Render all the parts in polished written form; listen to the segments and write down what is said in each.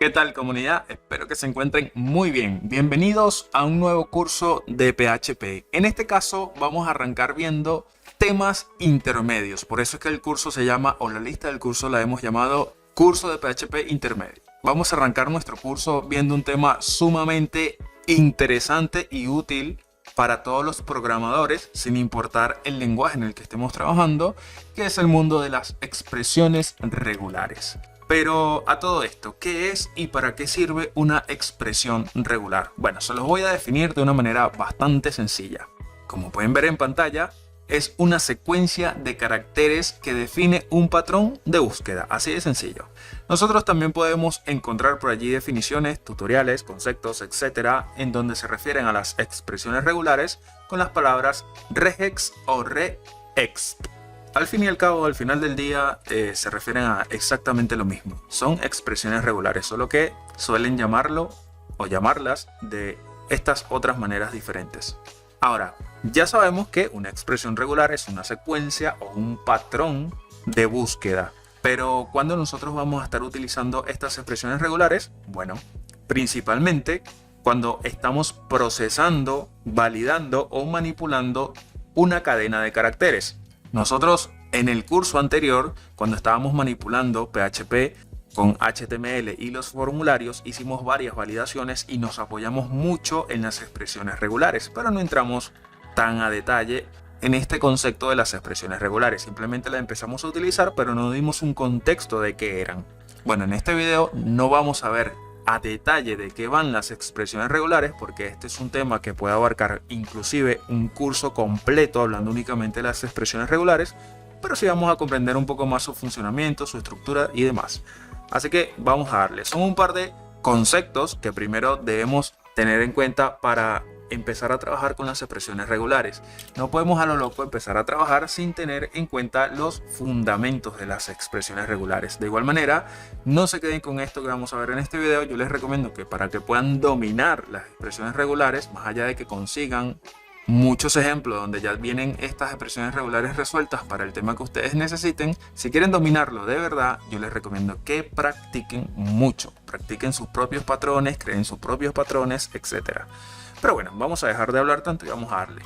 ¿Qué tal, comunidad? Espero que se encuentren muy bien. Bienvenidos a un nuevo curso de PHP. En este caso vamos a arrancar viendo temas intermedios. Por eso es que el curso se llama, o la lista del curso la hemos llamado Curso de PHP Intermedio. Vamos a arrancar nuestro curso viendo un tema sumamente interesante y útil para todos los programadores, sin importar el lenguaje en el que estemos trabajando, que es el mundo de las expresiones regulares. Pero a todo esto, ¿qué es y para qué sirve una expresión regular? Bueno, se los voy a definir de una manera bastante sencilla. Como pueden ver en pantalla, es una secuencia de caracteres que define un patrón de búsqueda, así de sencillo. Nosotros también podemos encontrar por allí definiciones, tutoriales, conceptos, etcétera, en donde se refieren a las expresiones regulares con las palabras regex o reexp. Al fin y al cabo, al final del día, se refieren a exactamente lo mismo. Son expresiones regulares, solo que suelen llamarlo o llamarlas de estas otras maneras diferentes. Ahora, ya sabemos que una expresión regular es una secuencia o un patrón de búsqueda. Pero ¿cuándo nosotros vamos a estar utilizando estas expresiones regulares? Bueno, principalmente cuando estamos procesando, validando o manipulando una cadena de caracteres. Nosotros en el curso anterior, cuando estábamos manipulando PHP con HTML y los formularios, hicimos varias validaciones y nos apoyamos mucho en las expresiones regulares, pero no entramos tan a detalle en este concepto de las expresiones regulares. Simplemente las empezamos a utilizar, pero no dimos un contexto de qué eran. Bueno, en este video no vamos a ver a detalle de qué van las expresiones regulares, porque este es un tema que puede abarcar inclusive un curso completo hablando únicamente de las expresiones regulares, pero sí vamos a comprender un poco más su funcionamiento, su estructura y demás. Así que vamos a darle. Son un par de conceptos que primero debemos tener en cuenta para empezar a trabajar con las expresiones regulares. No podemos a lo loco empezar a trabajar sin tener en cuenta los fundamentos de las expresiones regulares. De igual manera, no se queden con esto que vamos a ver en este video. Yo les recomiendo que para que puedan dominar las expresiones regulares, más allá de que consigan muchos ejemplos donde ya vienen estas expresiones regulares resueltas para el tema que ustedes necesiten, si quieren dominarlo de verdad, yo les recomiendo que practiquen mucho. Practiquen sus propios patrones, creen sus propios patrones, etc. Pero bueno, vamos a dejar de hablar tanto y vamos a darle.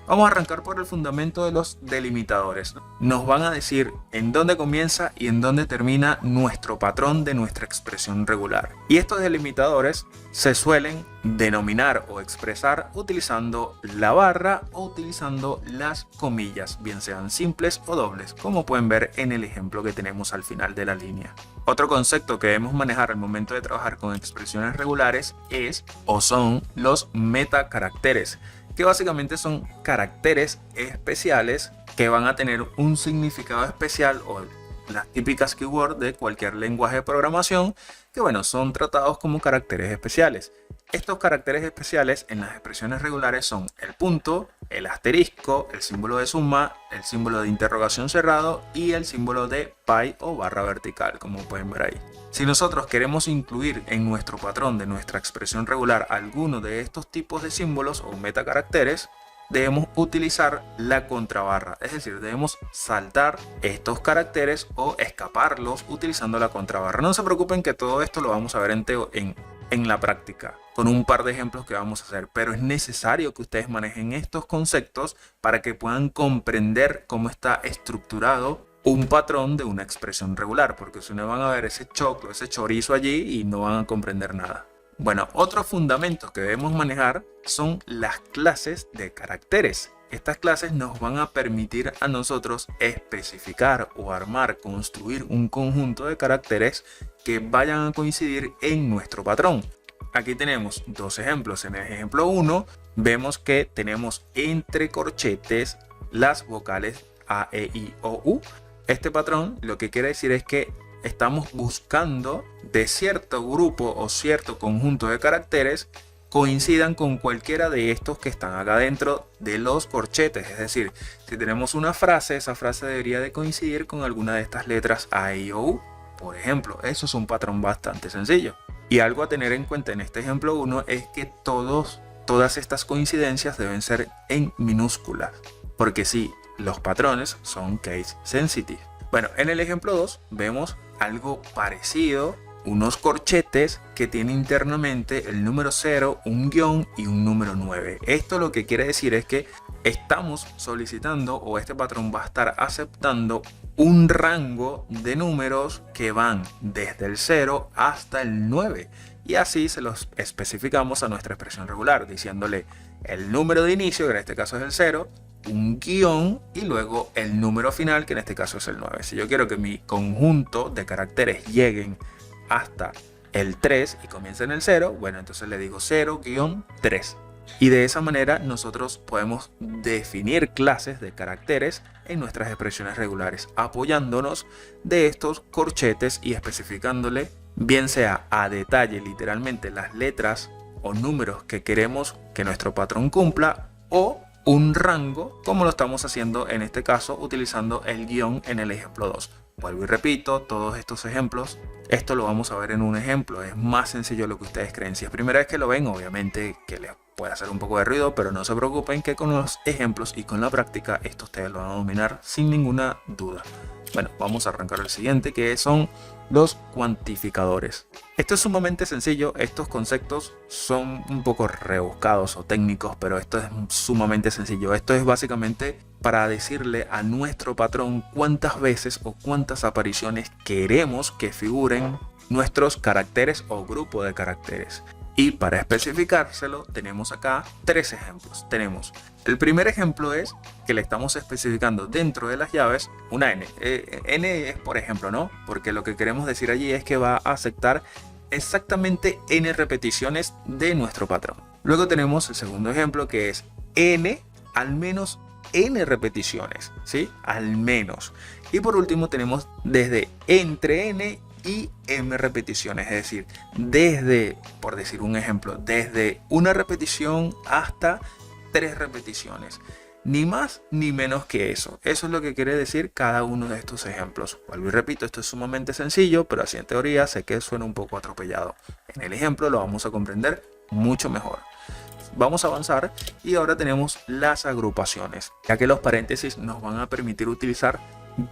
Vamos a arrancar por el fundamento de los delimitadores. Nos van a decir en dónde comienza y en dónde termina nuestro patrón de nuestra expresión regular. Y estos delimitadores se suelen denominar o expresar utilizando la barra o utilizando las comillas, bien sean simples o dobles, como pueden ver en el ejemplo que tenemos al final de la línea. Otro concepto que debemos manejar al momento de trabajar con expresiones regulares es o son los metacaracteres, que básicamente son caracteres especiales que van a tener un significado especial, o las típicas keywords de cualquier lenguaje de programación, que bueno, son tratados como caracteres especiales. Estos caracteres especiales en las expresiones regulares son el punto, el asterisco, el símbolo de suma, el símbolo de interrogación cerrado y el símbolo de pi o barra vertical, como pueden ver ahí. Si nosotros queremos incluir en nuestro patrón de nuestra expresión regular alguno de estos tipos de símbolos o metacaracteres, debemos utilizar la contrabarra, es decir, debemos saltar estos caracteres o escaparlos utilizando la contrabarra. No se preocupen que todo esto lo vamos a ver en la práctica, con un par de ejemplos que vamos a hacer, pero es necesario que ustedes manejen estos conceptos para que puedan comprender cómo está estructurado un patrón de una expresión regular, porque si no van a ver ese choclo, ese chorizo allí y no van a comprender nada. Bueno, otros fundamentos que debemos manejar son las clases de caracteres. Estas clases nos van a permitir a nosotros especificar o armar, construir un conjunto de caracteres que vayan a coincidir en nuestro patrón. Aquí tenemos dos ejemplos. En el ejemplo 1 vemos que tenemos entre corchetes las vocales A, E, I, O, U. Este patrón lo que quiere decir es que estamos buscando de cierto grupo o cierto conjunto de caracteres coincidan con cualquiera de estos que están acá dentro de los corchetes. Es decir, si tenemos una frase, esa frase debería de coincidir con alguna de estas letras A, I, O, U. Por ejemplo, eso es un patrón bastante sencillo. Y algo a tener en cuenta en este ejemplo 1 es que todas estas coincidencias deben ser en minúsculas, porque sí, los patrones son case sensitive. Bueno, en el ejemplo 2 vemos algo parecido unos corchetes que tiene internamente el número 0, un guión y un número 9. Esto lo que quiere decir es que estamos solicitando, o este patrón va a estar aceptando, un rango de números que van desde el 0 hasta el 9. Y así se los especificamos a nuestra expresión regular, diciéndole el número de inicio, que en este caso es el 0, un guión y luego el número final, que en este caso es el 9. Si yo quiero que mi conjunto de caracteres lleguen hasta el 3 y comiencen en el 0, bueno, entonces le digo 0-3. Y de esa manera nosotros podemos definir clases de caracteres en nuestras expresiones regulares, apoyándonos de estos corchetes y especificándole, bien sea a detalle literalmente las letras o números que queremos que nuestro patrón cumpla, o un rango, como lo estamos haciendo en este caso utilizando el guión en el ejemplo 2. Vuelvo y repito, todos estos ejemplos, esto lo vamos a ver en un ejemplo, es más sencillo de lo que ustedes creen. Si es primera vez que lo ven, obviamente que les puede hacer un poco de ruido, pero no se preocupen que con los ejemplos y con la práctica esto ustedes lo van a dominar sin ninguna duda. Bueno, vamos a arrancar el siguiente, que son los cuantificadores. Esto es sumamente sencillo, estos conceptos son un poco rebuscados o técnicos, pero esto es sumamente sencillo. Esto es básicamente para decirle a nuestro patrón cuántas veces o cuántas apariciones queremos que figuren nuestros caracteres o grupo de caracteres. Y para especificárselo tenemos acá tres ejemplos. Tenemos el primer ejemplo, es que le estamos especificando dentro de las llaves una n. N es por ejemplo, ¿no? Porque lo que queremos decir allí es que va a aceptar exactamente n repeticiones de nuestro patrón. Luego tenemos el segundo ejemplo, que es n al menos n repeticiones, ¿sí? Al menos. Y por último tenemos desde entre n y m repeticiones, es decir, desde, por decir un ejemplo, desde una repetición hasta 3 repeticiones. Ni más ni menos que eso. Eso es lo que quiere decir cada uno de estos ejemplos. Vuelvo y repito, esto es sumamente sencillo, pero así en teoría sé que suena un poco atropellado. En el ejemplo lo vamos a comprender mucho mejor. Vamos a avanzar y ahora tenemos las agrupaciones, ya que los paréntesis nos van a permitir utilizar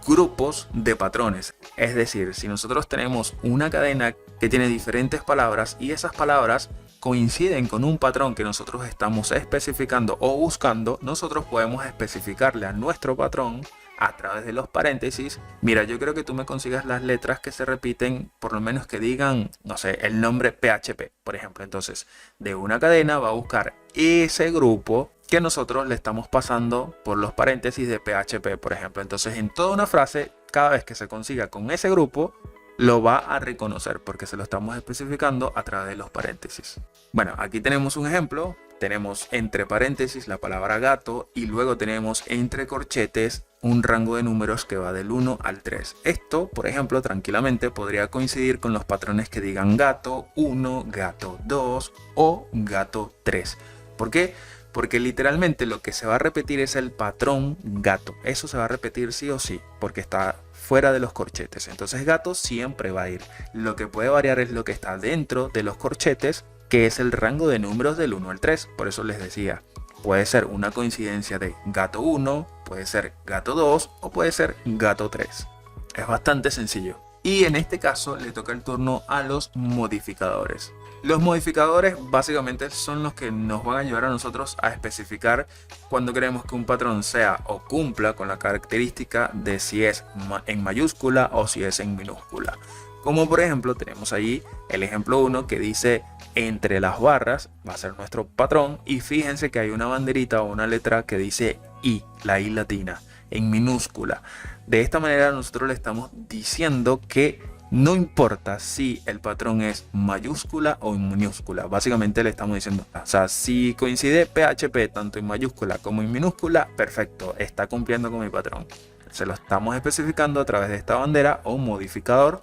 grupos de patrones. Es decir, si nosotros tenemos una cadena que tiene diferentes palabras y esas palabras coinciden con un patrón que nosotros estamos especificando o buscando, nosotros podemos especificarle a nuestro patrón a través de los paréntesis: mira, yo creo que tú me consigas las letras que se repiten, por lo menos que digan, no sé, el nombre PHP, por ejemplo. Entonces, de una cadena va a buscar ese grupo que nosotros le estamos pasando por los paréntesis de PHP, por ejemplo. Entonces, en toda una frase, cada vez que se consiga con ese grupo, lo va a reconocer porque se lo estamos especificando a través de los paréntesis. Bueno, aquí tenemos un ejemplo. Tenemos entre paréntesis la palabra gato y luego tenemos entre corchetes un rango de números que va del 1 al 3. Esto, por ejemplo, tranquilamente podría coincidir con los patrones que digan gato 1, gato 2 o gato 3. ¿Por qué? Porque literalmente lo que se va a repetir es el patrón gato. Eso se va a repetir sí o sí, porque está fuera de los corchetes. Entonces gato siempre va a ir. Lo que puede variar es lo que está dentro de los corchetes, que es el rango de números del 1 al 3. Por eso les decía, puede ser una coincidencia de gato 1, puede ser gato 2 o puede ser gato 3. Es bastante sencillo. Y en este caso le toca el turno a los modificadores. Los modificadores básicamente son los que nos van a ayudar a nosotros a especificar cuando queremos que un patrón sea o cumpla con la característica de si es en mayúscula o si es en minúscula. Como por ejemplo tenemos ahí el ejemplo 1 que dice entre las barras, va a ser nuestro patrón, y fíjense que hay una banderita o una letra que dice I, la I latina, en minúscula. De esta manera nosotros le estamos diciendo que no importa si el patrón es mayúscula o en minúscula. Básicamente le estamos diciendo, o sea, si coincide PHP tanto en mayúscula como en minúscula, perfecto, está cumpliendo con mi patrón. Se lo estamos especificando a través de esta bandera o modificador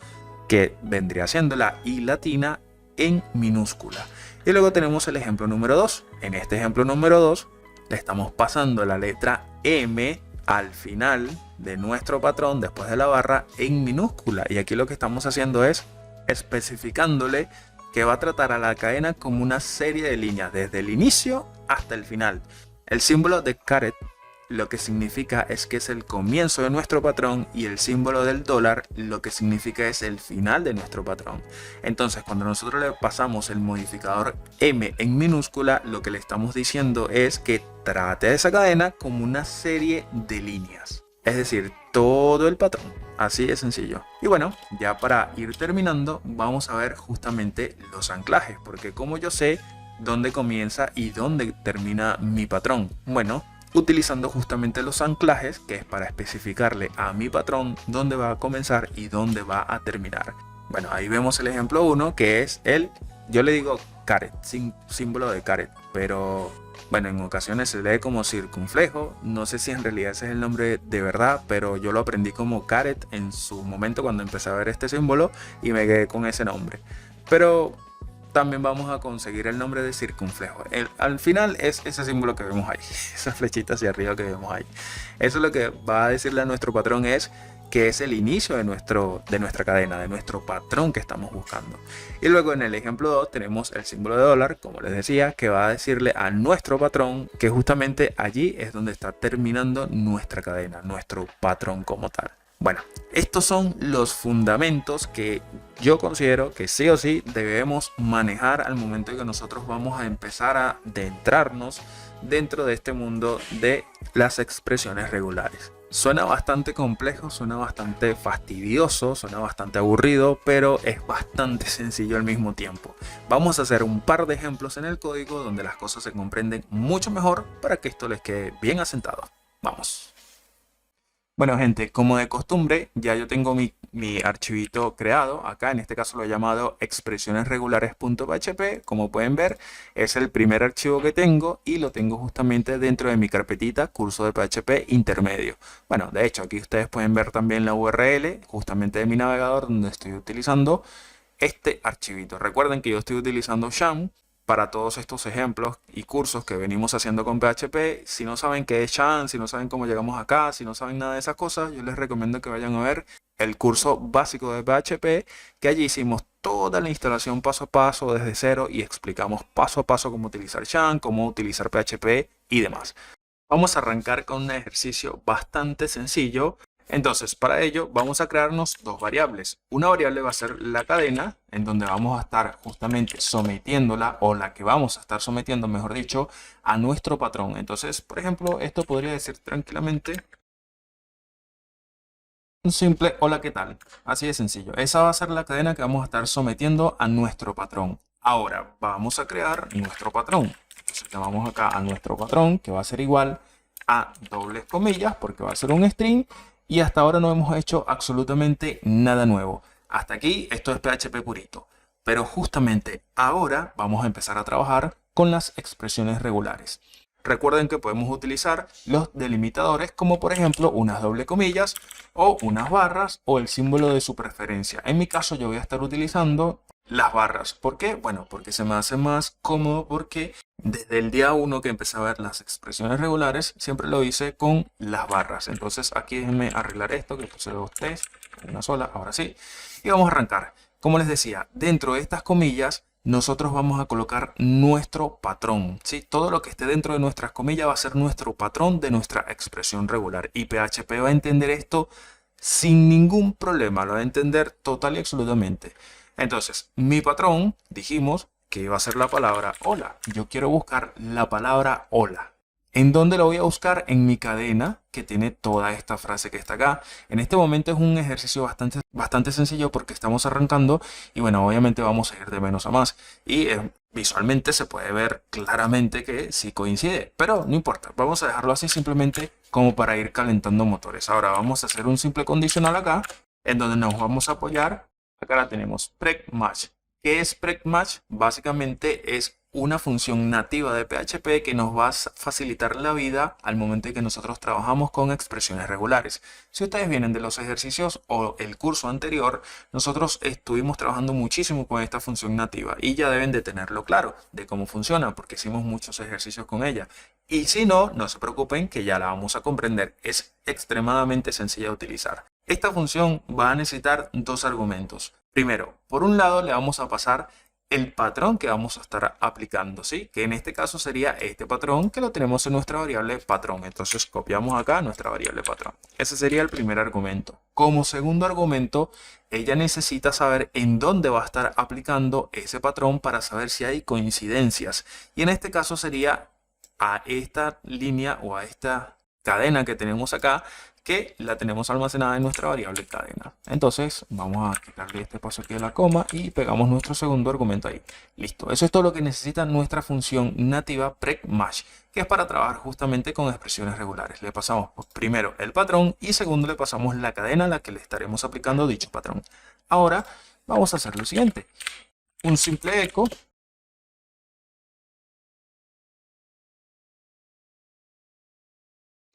que vendría siendo la I latina en minúscula. Y luego tenemos el ejemplo número 2. En este ejemplo número 2 le estamos pasando la letra M al final de nuestro patrón después de la barra en minúscula, y aquí lo que estamos haciendo es especificándole que va a tratar a la cadena como una serie de líneas desde el inicio hasta el final. El símbolo de caret lo que significa es que es el comienzo de nuestro patrón, y el símbolo del dólar lo que significa es el final de nuestro patrón. Entonces, cuando nosotros le pasamos el modificador M en minúscula, lo que le estamos diciendo es que trate a esa cadena como una serie de líneas, es decir, todo el patrón. Así de sencillo. Y bueno, ya para ir terminando, vamos a ver justamente los anclajes, porque como yo sé dónde comienza y dónde termina mi patrón. Bueno, utilizando justamente los anclajes, que es para especificarle a mi patrón dónde va a comenzar y dónde va a terminar. Bueno, ahí vemos el ejemplo 1, que es yo le digo caret, símbolo de caret, pero bueno, en ocasiones se lee como circunflejo. No sé si en realidad ese es el nombre de verdad, pero yo lo aprendí como caret en su momento cuando empecé a ver este símbolo y me quedé con ese nombre. Pero también vamos a conseguir el nombre de circunflejo. Al final es ese símbolo que vemos ahí, esa flechita hacia arriba que vemos ahí. Eso es lo que va a decirle a nuestro patrón, es que es el inicio de nuestra cadena, de nuestro patrón que estamos buscando. Y luego en el ejemplo 2 tenemos el símbolo de dólar, como les decía, que va a decirle a nuestro patrón que justamente allí es donde está terminando nuestra cadena, nuestro patrón como tal. Bueno, estos son los fundamentos que yo considero que sí o sí debemos manejar al momento en que nosotros vamos a empezar a adentrarnos dentro de este mundo de las expresiones regulares. Suena bastante complejo, suena bastante fastidioso, suena bastante aburrido, pero es bastante sencillo al mismo tiempo. Vamos a hacer un par de ejemplos en el código donde las cosas se comprenden mucho mejor para que esto les quede bien asentado. Vamos. Bueno, gente, como de costumbre, ya yo tengo mi archivito creado. Acá en este caso lo he llamado expresionesregulares.php. Como pueden ver, es el primer archivo que tengo y lo tengo justamente dentro de mi carpetita curso de PHP intermedio. Bueno, de hecho, aquí ustedes pueden ver también la URL justamente de mi navegador donde estoy utilizando este archivito. Recuerden que yo estoy utilizando Sham para todos estos ejemplos y cursos que venimos haciendo con PHP. Si no saben qué es Sham, si no saben cómo llegamos acá, si no saben nada de esas cosas, yo les recomiendo que vayan a ver el curso básico de PHP, que allí hicimos toda la instalación paso a paso desde cero y explicamos paso a paso cómo utilizar Sham, cómo utilizar PHP y demás. Vamos a arrancar con un ejercicio bastante sencillo. Entonces, para ello vamos a crearnos dos variables. Una variable va a ser la cadena, en donde vamos a estar justamente sometiéndola, o la que vamos a estar sometiendo, mejor dicho, a nuestro patrón. Entonces, por ejemplo, esto podría decir tranquilamente un simple hola, ¿qué tal? Así de sencillo. Esa va a ser la cadena que vamos a estar sometiendo a nuestro patrón. Ahora vamos a crear nuestro patrón. Entonces llamamos acá a nuestro patrón, que va a ser igual a dobles comillas, porque va a ser un string. Y hasta ahora no hemos hecho absolutamente nada nuevo. Hasta aquí esto es PHP purito. Pero justamente ahora vamos a empezar a trabajar con las expresiones regulares. Recuerden que podemos utilizar los delimitadores, como por ejemplo unas doble comillas o unas barras o el símbolo de su preferencia. En mi caso yo voy a estar utilizando las barras. ¿Por qué? Bueno, porque se me hace más cómodo, porque desde el día 1 que empecé a ver las expresiones regulares, siempre lo hice con las barras. Entonces aquí déjenme arreglar esto, que puse dos T's, una sola, ahora sí. Y vamos a arrancar. Como les decía, dentro de estas comillas, nosotros vamos a colocar nuestro patrón, ¿sí? Todo lo que esté dentro de nuestras comillas va a ser nuestro patrón de nuestra expresión regular. Y PHP va a entender esto sin ningún problema, lo va a entender total y absolutamente. Entonces, mi patrón, dijimos que iba a ser la palabra hola. Yo quiero buscar la palabra hola. ¿En dónde lo voy a buscar? En mi cadena, que tiene toda esta frase que está acá. En este momento es un ejercicio bastante sencillo porque estamos arrancando y bueno, obviamente vamos a ir de menos a más. Y visualmente se puede ver claramente que sí coincide, pero no importa. Vamos a dejarlo así simplemente como para ir calentando motores. Ahora vamos a hacer un simple condicional acá, en donde nos vamos a apoyar. Acá la tenemos, preg_match. ¿Qué es preg_match? Básicamente es una función nativa de PHP que nos va a facilitar la vida al momento en que nosotros trabajamos con expresiones regulares. Si ustedes vienen de los ejercicios o el curso anterior, nosotros estuvimos trabajando muchísimo con esta función nativa y ya deben de tenerlo claro de cómo funciona, porque hicimos muchos ejercicios con ella. Y si no, no se preocupen, que ya la vamos a comprender. Es extremadamente sencilla de utilizar. Esta función va a necesitar dos argumentos. Primero, por un lado le vamos a pasar el patrón que vamos a estar aplicando, ¿sí? Que en este caso sería este patrón que lo tenemos en nuestra variable patrón. Entonces copiamos acá nuestra variable patrón. Ese sería el primer argumento. Como segundo argumento, ella necesita saber en dónde va a estar aplicando ese patrón para saber si hay coincidencias. Y en este caso sería a esta línea o a esta cadena que tenemos acá, que la tenemos almacenada en nuestra variable cadena. Entonces vamos a quitarle este paso aquí de la coma y pegamos nuestro segundo argumento ahí. Listo, eso es todo lo que necesita nuestra función nativa PrecMatch, que es para trabajar justamente con expresiones regulares. Le pasamos primero el patrón y segundo le pasamos la cadena a la que le estaremos aplicando dicho patrón. Ahora vamos a hacer lo siguiente. Un simple eco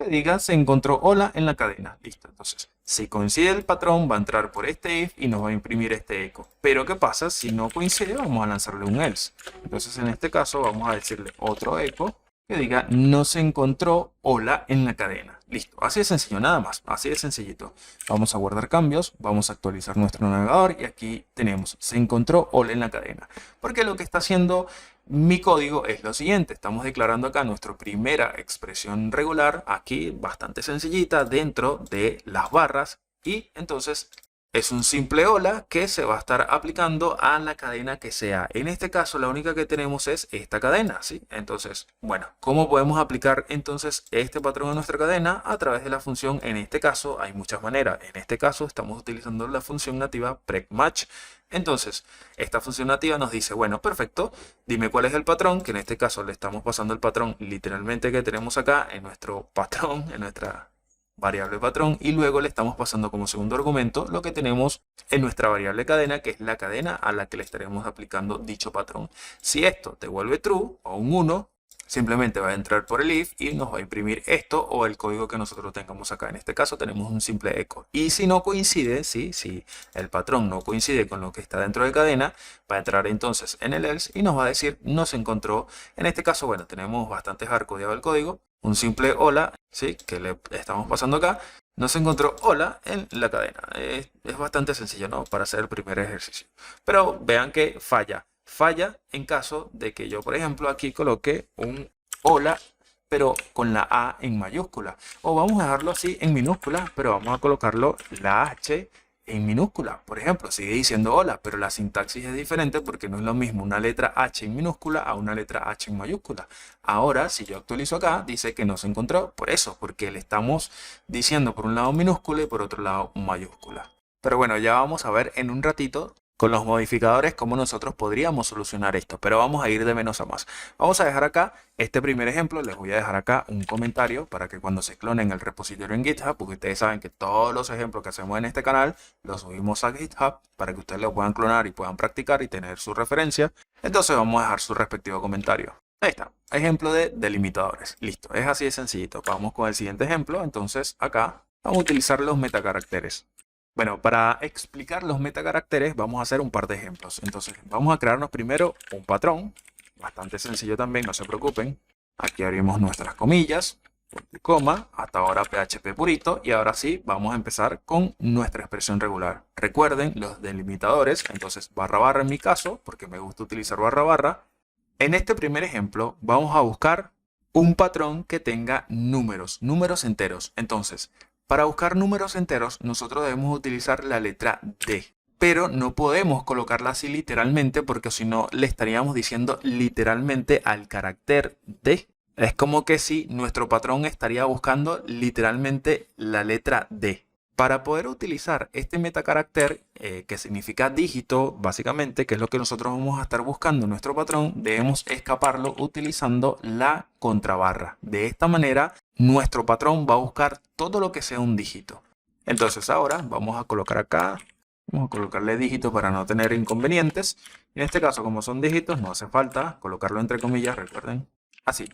que diga se encontró hola en la cadena. Listo. Entonces, si coincide el patrón, va a entrar por este if y nos va a imprimir este eco. Pero ¿qué pasa? Si no coincide, vamos a lanzarle un else. Entonces, en este caso, vamos a decirle otro eco que diga no se encontró hola en la cadena. Listo. Así de sencillo, nada más. Así de sencillito. Vamos a guardar cambios, vamos a actualizar nuestro navegador y aquí tenemos se encontró hola en la cadena. Porque lo que está haciendo mi código es lo siguiente. Estamos declarando acá nuestra primera expresión regular, aquí bastante sencillita, dentro de las barras. Y entonces es un simple hola que se va a estar aplicando a la cadena que sea. En este caso la única que tenemos es esta cadena, ¿sí? Entonces, bueno, ¿cómo podemos aplicar entonces este patrón a nuestra cadena? A través de la función, en este caso hay muchas maneras. En este caso estamos utilizando la función nativa PrecMatch. Entonces, esta función nativa nos dice, bueno, perfecto, dime cuál es el patrón, que en este caso le estamos pasando el patrón literalmente que tenemos acá en nuestro patrón, en nuestra variable patrón, y luego le estamos pasando como segundo argumento lo que tenemos en nuestra variable cadena, que es la cadena a la que le estaremos aplicando dicho patrón. Si esto te vuelve true o un 1, simplemente va a entrar por el if y nos va a imprimir esto o el código que nosotros tengamos acá. En este caso tenemos un simple eco. Y si no coincide, ¿sí? Si el patrón no coincide con lo que está dentro de cadena, va a entrar entonces en el else y nos va a decir no se encontró. En este caso, bueno, tenemos bastante hardcodeado el código. Un simple hola, ¿sí? Que le estamos pasando acá. No se encontró hola en la cadena. Es bastante sencillo, ¿no? Para hacer el primer ejercicio. Pero vean que falla. Falla en caso de que yo, por ejemplo, aquí coloque un hola, pero con la A en mayúscula. O vamos a dejarlo así en minúscula, pero vamos a colocarlo la H en minúscula. Por ejemplo, sigue diciendo hola, pero la sintaxis es diferente porque no es lo mismo una letra H en minúscula a una letra H en mayúscula. Ahora, si yo actualizo acá, dice que no se encontró por eso, porque le estamos diciendo por un lado minúscula y por otro lado mayúscula. Pero bueno, ya vamos a ver en un ratito con los modificadores cómo nosotros podríamos solucionar esto, pero vamos a ir de menos a más. Vamos a dejar acá este primer ejemplo, les voy a dejar acá un comentario para que cuando se clonen el repositorio en GitHub, porque ustedes saben que todos los ejemplos que hacemos en este canal los subimos a GitHub para que ustedes lo puedan clonar y puedan practicar y tener su referencia. Entonces vamos a dejar su respectivo comentario. Ahí está, ejemplo de delimitadores. Listo, es así de sencillito. Vamos con el siguiente ejemplo. Entonces acá vamos a utilizar los metacaracteres. Bueno, para explicar los metacaracteres vamos a hacer un par de ejemplos. Entonces vamos a crearnos primero un patrón, bastante sencillo también, no se preocupen. Aquí abrimos nuestras comillas, punto y coma, hasta ahora PHP purito, y ahora sí vamos a empezar con nuestra expresión regular. Recuerden los delimitadores, entonces barra barra en mi caso, porque me gusta utilizar barra barra. En este primer ejemplo vamos a buscar un patrón que tenga números enteros. Entonces, para buscar números enteros, nosotros debemos utilizar la letra D. Pero no podemos colocarla así literalmente porque si no le estaríamos diciendo literalmente al carácter D. Es como que si nuestro patrón estaría buscando literalmente la letra D. Para poder utilizar este metacarácter, que significa dígito, básicamente, que es lo que nosotros vamos a estar buscando en nuestro patrón, debemos escaparlo utilizando la contrabarra. De esta manera, nuestro patrón va a buscar todo lo que sea un dígito. Entonces ahora vamos a colocar acá, vamos a colocarle dígito para no tener inconvenientes. En este caso, como son dígitos, no hace falta colocarlo entre comillas, recuerden. Así,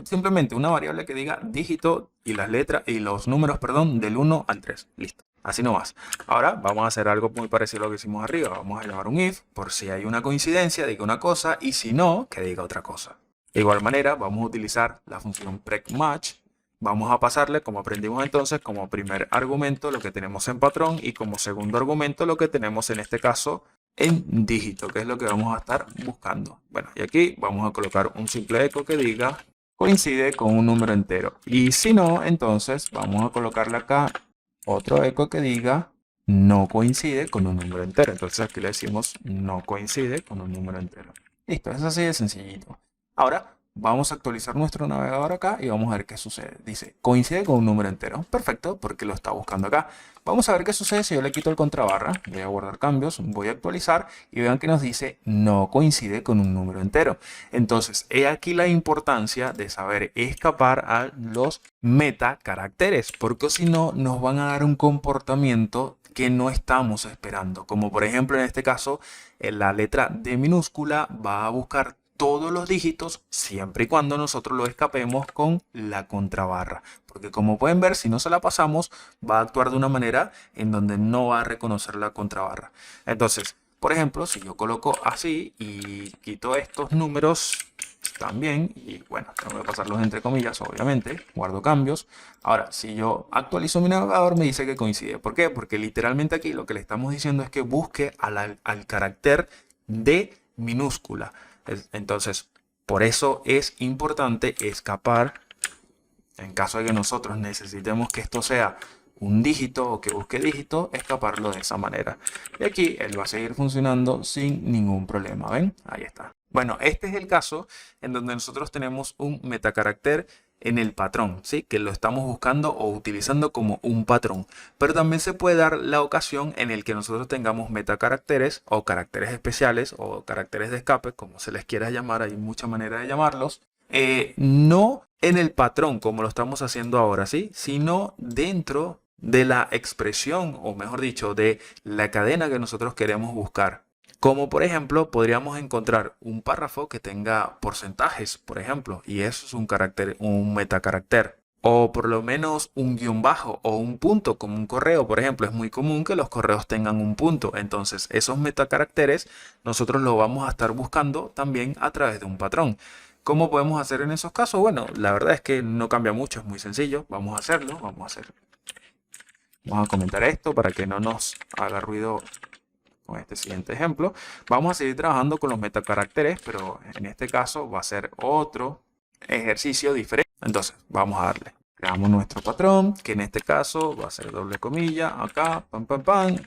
simplemente una variable que diga dígito y las letras y los números, perdón, del 1 al 3. Listo. Así nomás. Ahora vamos a hacer algo muy parecido a lo que hicimos arriba. Vamos a llamar un if por si hay una coincidencia, diga una cosa y si no, que diga otra cosa. De igual manera, vamos a utilizar la función PrecMatch. Vamos a pasarle, como aprendimos entonces, como primer argumento lo que tenemos en patrón y como segundo argumento lo que tenemos en este caso en dígito, que es lo que vamos a estar buscando. Bueno, y aquí vamos a colocar un simple eco que diga coincide con un número entero. Y si no, entonces vamos a colocarle acá otro eco que diga no coincide con un número entero. Entonces aquí le decimos no coincide con un número entero. Listo, es así de sencillito. Ahora vamos a actualizar nuestro navegador acá y vamos a ver qué sucede. Dice coincide con un número entero. Perfecto, porque lo está buscando acá. Vamos a ver qué sucede si yo le quito el contrabarra. Voy a guardar cambios, voy a actualizar y vean que nos dice no coincide con un número entero. Entonces, he aquí la importancia de saber escapar a los metacaracteres, porque si no nos van a dar un comportamiento que no estamos esperando. Como por ejemplo en este caso, la letra D minúscula va a buscar todos los dígitos siempre y cuando nosotros lo escapemos con la contrabarra. Porque como pueden ver, si no se la pasamos, va a actuar de una manera en donde no va a reconocer la contrabarra. Entonces, por ejemplo, si yo coloco así y quito estos números también, y bueno, tengo que pasarlos entre comillas, obviamente, guardo cambios. Ahora, si yo actualizo mi navegador, me dice que coincide. ¿Por qué? Porque literalmente aquí lo que le estamos diciendo es que busque al carácter D minúscula. Entonces, por eso es importante escapar, en caso de que nosotros necesitemos que esto sea un dígito o que busque dígito, escaparlo de esa manera. Y aquí él va a seguir funcionando sin ningún problema. ¿Ven? Ahí está. Bueno, este es el caso en donde nosotros tenemos un metacarácter en el patrón, ¿sí? Que lo estamos buscando o utilizando como un patrón. Pero también se puede dar la ocasión en el que nosotros tengamos metacaracteres o caracteres especiales o caracteres de escape, como se les quiera llamar, hay muchas maneras de llamarlos. No en el patrón como lo estamos haciendo ahora, ¿sí? Sino dentro de la expresión, o mejor dicho, de la cadena que nosotros queremos buscar. Como por ejemplo, podríamos encontrar un párrafo que tenga porcentajes, por ejemplo, y eso es un carácter, un metacarácter. O por lo menos un guión bajo o un punto, como un correo, por ejemplo. Es muy común que los correos tengan un punto. Entonces, esos metacaracteres nosotros los vamos a estar buscando también a través de un patrón. ¿Cómo podemos hacer en esos casos? Bueno, la verdad es que no cambia mucho, es muy sencillo. Vamos a hacerlo, vamos a comentar esto para que no nos haga ruido con este siguiente ejemplo. Vamos a seguir trabajando con los metacaracteres, pero en este caso va a ser otro ejercicio diferente. Entonces, vamos a darle. Creamos nuestro patrón, que en este caso va a ser doble comilla, acá, pam, pam, pam.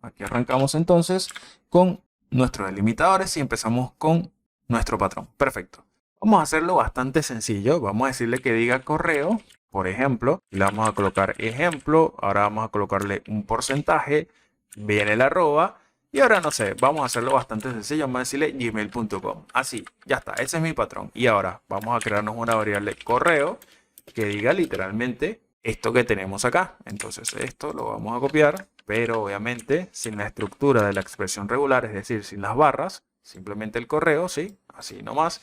Aquí arrancamos entonces con nuestros delimitadores y empezamos con nuestro patrón. Perfecto. Vamos a hacerlo bastante sencillo. Vamos a decirle que diga correo, por ejemplo. Y le vamos a colocar ejemplo. Ahora vamos a colocarle un porcentaje. Viene el arroba. Y ahora no sé, vamos a hacerlo bastante sencillo. Vamos a decirle gmail.com. Así, ya está. Ese es mi patrón. Y ahora vamos a crearnos una variable correo que diga literalmente esto que tenemos acá. Entonces esto lo vamos a copiar, pero obviamente sin la estructura de la expresión regular, es decir, sin las barras. Simplemente el correo, ¿sí? Así nomás.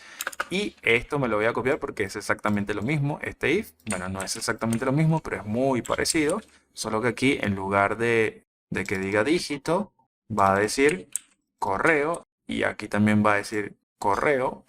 Y esto me lo voy a copiar porque es exactamente lo mismo. Este if, bueno, no es exactamente lo mismo, pero es muy parecido. Solo que aquí en lugar de que diga dígito, va a decir correo. Y aquí también va a decir correo,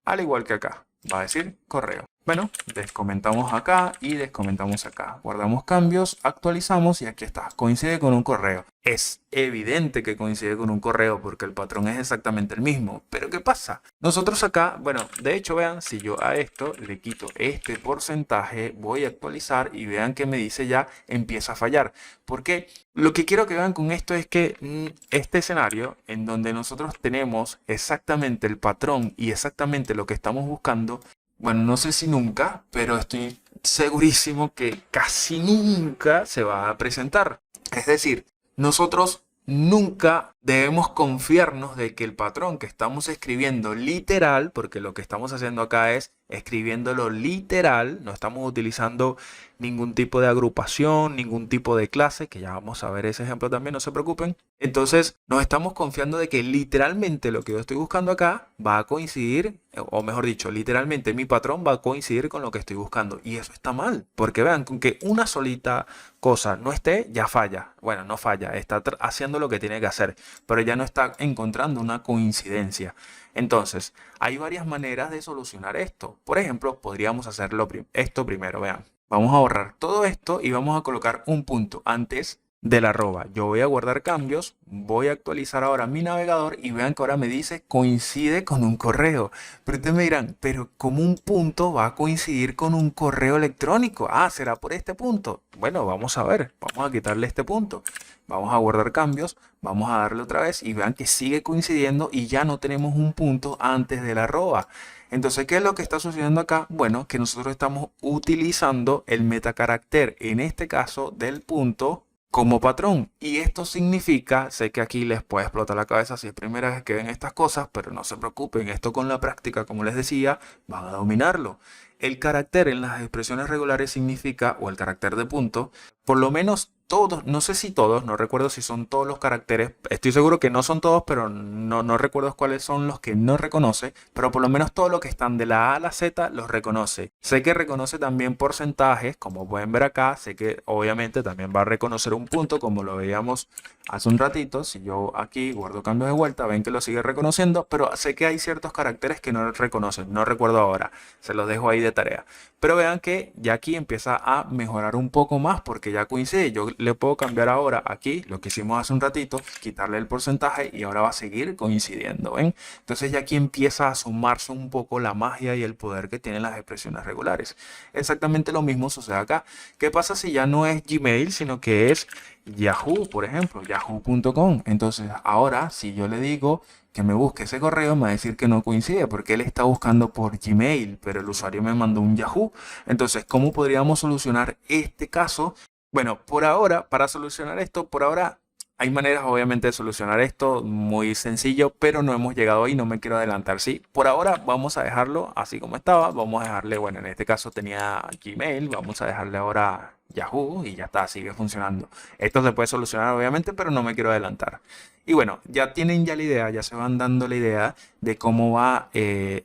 al igual que acá. Va a decir correo. Bueno, descomentamos acá y descomentamos acá. Guardamos cambios, actualizamos y aquí está. Coincide con un correo. Es evidente que coincide con un correo porque el patrón es exactamente el mismo. Pero ¿qué pasa? Nosotros acá, bueno, de hecho vean, si yo a esto le quito este porcentaje, voy a actualizar y vean que me dice ya empieza a fallar. Porque lo que quiero que vean con esto es que este escenario en donde nosotros tenemos exactamente el patrón y exactamente lo que estamos buscando, bueno, no sé si nunca, pero estoy segurísimo que casi nunca se va a presentar. Es decir, nosotros nunca debemos confiarnos de que el patrón que estamos escribiendo literal, porque lo que estamos haciendo acá es escribiéndolo literal, no estamos utilizando ningún tipo de agrupación, ningún tipo de clase, que ya vamos a ver ese ejemplo también, no se preocupen. Entonces, nos estamos confiando de que literalmente lo que yo estoy buscando acá va a coincidir, o mejor dicho, literalmente mi patrón va a coincidir con lo que estoy buscando. Y eso está mal, porque vean, con que una solita cosa no esté, ya falla. Bueno, no falla, está haciendo lo que tiene que hacer, pero ya no está encontrando una coincidencia. Entonces, hay varias maneras de solucionar esto. Por ejemplo, podríamos hacerlo esto primero, vean. Vamos a borrar todo esto y vamos a colocar un punto antes del arroba. Yo voy a guardar cambios, voy a actualizar ahora mi navegador y vean que ahora me dice coincide con un correo. Pero ustedes me dirán, pero ¿cómo un punto va a coincidir con un correo electrónico? Ah, ¿será por este punto? Bueno, vamos a ver, vamos a quitarle este punto. Vamos a guardar cambios, vamos a darle otra vez y vean que sigue coincidiendo y ya no tenemos un punto antes del arroba. Entonces, ¿qué es lo que está sucediendo acá? Bueno, que nosotros estamos utilizando el metacarácter, en este caso del punto, como patrón. Y esto significa, sé que aquí les puede explotar la cabeza si es primera vez que ven estas cosas, pero no se preocupen, esto con la práctica, como les decía, van a dominarlo. El carácter en las expresiones regulares significa, o el carácter de punto, por lo menos todos, no sé si todos, no recuerdo si son todos los caracteres, estoy seguro que no son todos, pero no recuerdo cuáles son los que no reconoce, pero por lo menos todos los que están de la A a la Z los reconoce. Sé que reconoce también porcentajes, como pueden ver acá, sé que obviamente también va a reconocer un punto, como lo veíamos hace un ratito. Si yo aquí guardo cambios de vuelta, ven que lo sigue reconociendo, pero sé que hay ciertos caracteres que no reconocen, no recuerdo ahora, se los dejo ahí de tarea. Pero vean que ya aquí empieza a mejorar un poco más porque ya coincide. Yo le puedo cambiar ahora aquí lo que hicimos hace un ratito, quitarle el porcentaje y ahora va a seguir coincidiendo, ¿ven? Entonces ya aquí empieza a sumarse un poco la magia y el poder que tienen las expresiones regulares. Exactamente lo mismo sucede acá. ¿Qué pasa si ya no es Gmail, sino que es Yahoo, por ejemplo, yahoo.com? Entonces ahora si yo le digo que me busque ese correo, me va a decir que no coincide porque él está buscando por Gmail, pero el usuario me mandó un Yahoo. Entonces, ¿cómo podríamos solucionar este caso? Bueno, por ahora, para solucionar esto, por ahora hay maneras obviamente de solucionar esto, muy sencillo, pero no hemos llegado ahí, no me quiero adelantar. Sí, por ahora vamos a dejarlo así como estaba, vamos a dejarle, bueno, en este caso tenía Gmail, vamos a dejarle ahora Yahoo y ya está, sigue funcionando. Esto se puede solucionar obviamente, pero no me quiero adelantar. Y bueno, ya tienen ya la idea, ya se van dando la idea de cómo va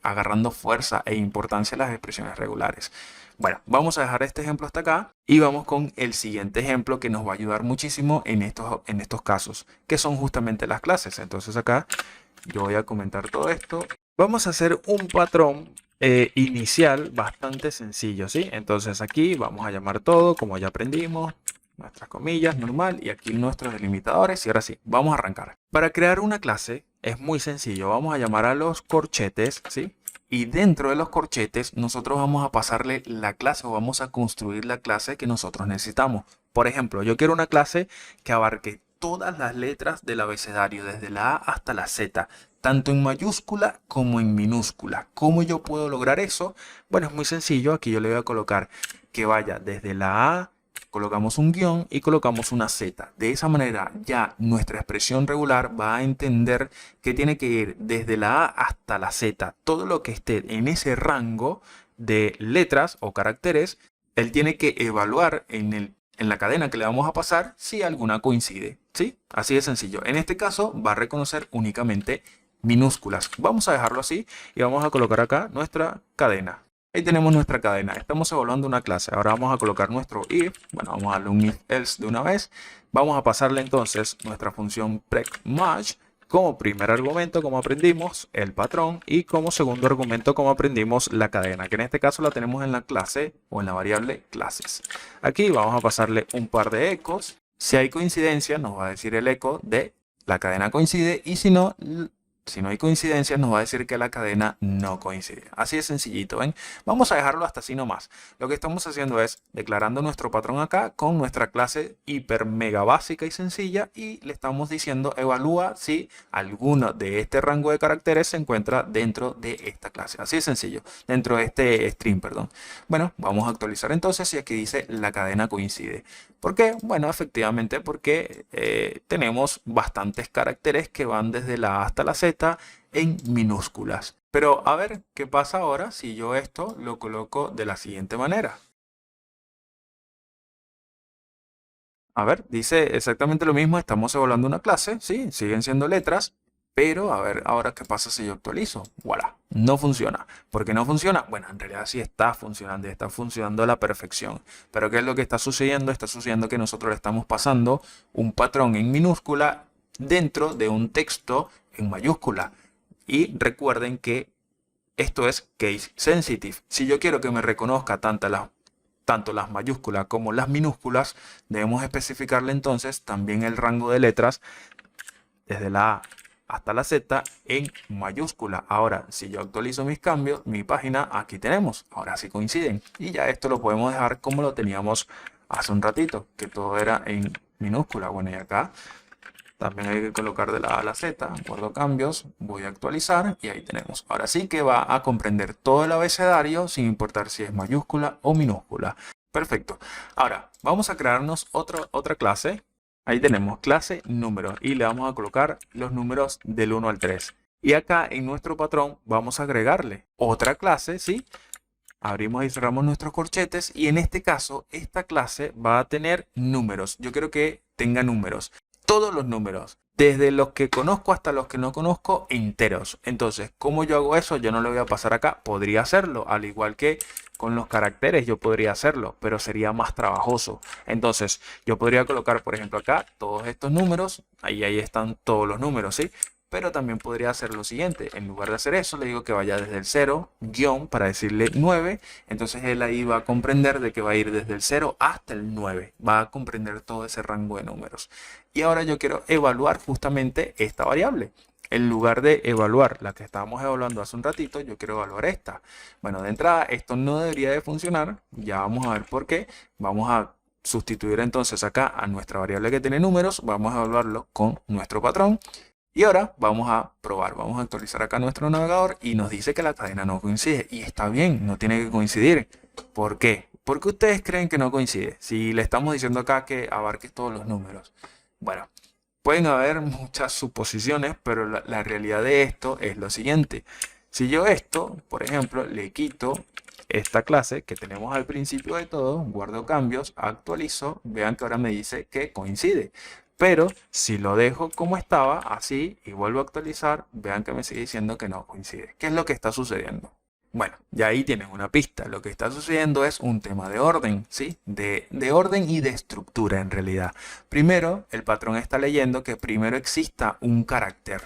agarrando fuerza e importancia las expresiones regulares. Bueno, vamos a dejar este ejemplo hasta acá y vamos con el siguiente ejemplo que nos va a ayudar muchísimo en estos casos, que son justamente las clases. Entonces acá yo voy a comentar todo esto. Vamos a hacer un patrón inicial bastante sencillo, ¿sí? Entonces aquí vamos a llamar todo como ya aprendimos, nuestras comillas, normal, y aquí nuestros delimitadores. Y ahora sí, vamos a arrancar. Para crear una clase es muy sencillo. Vamos a llamar a los corchetes, ¿sí? Y dentro de los corchetes nosotros vamos a pasarle la clase o vamos a construir la clase que nosotros necesitamos. Por ejemplo, yo quiero una clase que abarque todas las letras del abecedario, desde la A hasta la Z, tanto en mayúscula como en minúscula. ¿Cómo yo puedo lograr eso? Bueno, es muy sencillo. Aquí yo le voy a colocar que vaya desde la A, colocamos un guión y colocamos una Z. De esa manera ya nuestra expresión regular va a entender que tiene que ir desde la A hasta la Z. Todo lo que esté en ese rango de letras o caracteres, él tiene que evaluar en la cadena que le vamos a pasar si alguna coincide. ¿Sí? Así de sencillo. En este caso va a reconocer únicamente minúsculas. Vamos a dejarlo así y vamos a colocar acá nuestra cadena. Ahí tenemos nuestra cadena. Estamos evaluando una clase. Ahora vamos a colocar nuestro if. Bueno, vamos a darle un if else de una vez. Vamos a pasarle entonces nuestra función prec_match como primer argumento, como aprendimos, el patrón, y como segundo argumento, como aprendimos, la cadena, que en este caso la tenemos en la clase o en la variable clases. Aquí vamos a pasarle un par de ecos. Si hay coincidencia, nos va a decir el eco de la cadena coincide, y si no hay coincidencias, nos va a decir que la cadena no coincide. Así de sencillito, ¿ven? Vamos a dejarlo hasta así nomás. Lo que estamos haciendo es declarando nuestro patrón acá con nuestra clase hiper mega básica y sencilla, y le estamos diciendo evalúa si alguno de este rango de caracteres se encuentra dentro de esta clase. Así de sencillo, dentro de este string, perdón. Bueno, vamos a actualizar entonces y aquí dice la cadena coincide. ¿Por qué? Bueno, efectivamente porque tenemos bastantes caracteres que van desde la A hasta la Z en minúsculas. Pero a ver, ¿qué pasa ahora si yo esto lo coloco de la siguiente manera? A ver, dice exactamente lo mismo, estamos evaluando una clase, sí, siguen siendo letras, pero a ver, ahora qué pasa si yo actualizo. Voilà, no funciona. ¿Por qué no funciona? Bueno, en realidad sí está funcionando a la perfección. Pero ¿qué es lo que está sucediendo? Está sucediendo que nosotros le estamos pasando un patrón en minúscula dentro de un texto en mayúscula. Y recuerden que esto es case sensitive. Si yo quiero que me reconozca tanto tanto las mayúsculas como las minúsculas, debemos especificarle entonces también el rango de letras desde la A hasta la Z en mayúscula. Ahora, si yo actualizo mis cambios, mi página, aquí tenemos. Ahora sí coinciden. Y ya esto lo podemos dejar como lo teníamos hace un ratito, que todo era en minúscula. Bueno, y acá también hay que colocar de la A a la Z. Guardo cambios, voy a actualizar y ahí tenemos. Ahora sí que va a comprender todo el abecedario sin importar si es mayúscula o minúscula. Perfecto. Ahora, vamos a crearnos otra clase. Ahí tenemos clase números y le vamos a colocar los números del 1 al 3. Y acá en nuestro patrón vamos a agregarle otra clase, ¿sí? Abrimos y cerramos nuestros corchetes y en este caso esta clase va a tener números. Yo quiero que tenga números. Todos los números, desde los que conozco hasta los que no conozco, enteros. Entonces, ¿cómo yo hago eso? Yo no lo voy a pasar acá. Podría hacerlo, al igual que con los caracteres yo podría hacerlo, pero sería más trabajoso. Entonces, yo podría colocar, por ejemplo, acá todos estos números. Ahí están todos los números, ¿sí? Pero también podría hacer lo siguiente. En lugar de hacer eso, le digo que vaya desde el 0, guión, para decirle 9. Entonces, él ahí va a comprender de que va a ir desde el 0 hasta el 9. Va a comprender todo ese rango de números. Y ahora yo quiero evaluar justamente esta variable. En lugar de evaluar la que estábamos evaluando hace un ratito, yo quiero evaluar esta. Bueno, de entrada, esto no debería de funcionar. Ya vamos a ver por qué. Vamos a sustituir entonces acá a nuestra variable que tiene números. Vamos a evaluarlo con nuestro patrón. Y ahora vamos a probar, vamos a actualizar acá nuestro navegador y nos dice que la cadena no coincide. Y está bien, no tiene que coincidir. ¿Por qué? ¿Por qué ustedes creen que no coincide? Si le estamos diciendo acá que abarque todos los números. Bueno, pueden haber muchas suposiciones, pero la realidad de esto es lo siguiente. Si yo esto, por ejemplo, le quito esta clase que tenemos al principio de todo, guardo cambios, actualizo, vean que ahora me dice que coincide. Pero si lo dejo como estaba, así, y vuelvo a actualizar, vean que me sigue diciendo que no coincide. ¿Qué es lo que está sucediendo? Bueno, ya ahí tienen una pista. Lo que está sucediendo es un tema de orden, ¿sí? De orden y de estructura en realidad. Primero, el patrón está leyendo que primero exista un carácter,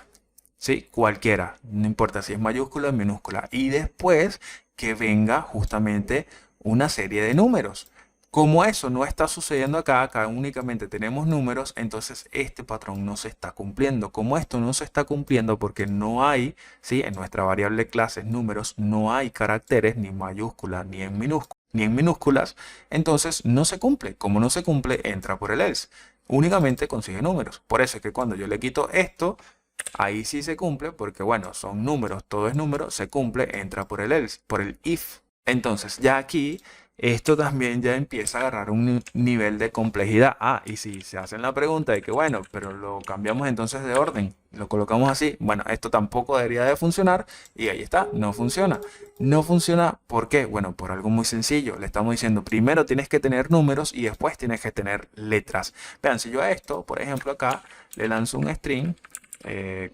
¿sí? Cualquiera, no importa si es mayúscula o minúscula. Y después que venga justamente una serie de números. Como eso no está sucediendo acá únicamente tenemos números, entonces este patrón no se está cumpliendo. Como esto no se está cumpliendo porque no hay, ¿sí? En nuestra variable clases números no hay caracteres ni mayúsculas ni en minúsculas, entonces no se cumple. Como no se cumple, entra por el else. Únicamente consigue números. Por eso es que cuando yo le quito esto, ahí sí se cumple porque bueno, son números, todo es número, se cumple, entra por el else, por el if. Entonces ya aquí esto también ya empieza a agarrar un nivel de complejidad. Ah, y si se hacen la pregunta de que bueno, pero lo cambiamos entonces de orden, lo colocamos así, bueno, esto tampoco debería de funcionar y ahí está, no funciona. No funciona, ¿por qué? Bueno, por algo muy sencillo. Le estamos diciendo, primero tienes que tener números y después tienes que tener letras. Vean, si yo a esto, por ejemplo acá, le lanzo un string,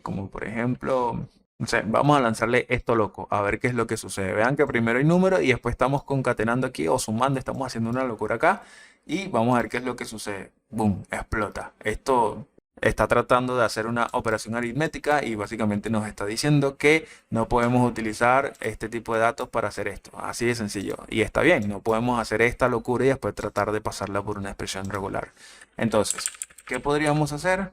como por ejemplo... No sé, vamos a lanzarle esto loco, a ver qué es lo que sucede. Vean que primero hay número y después estamos concatenando aquí o sumando, estamos haciendo una locura acá. Y vamos a ver qué es lo que sucede. ¡Boom! Explota. Esto está tratando de hacer una operación aritmética y básicamente nos está diciendo que no podemos utilizar este tipo de datos para hacer esto. Así de sencillo. Y está bien, no podemos hacer esta locura y después tratar de pasarla por una expresión regular. Entonces, ¿qué podríamos hacer?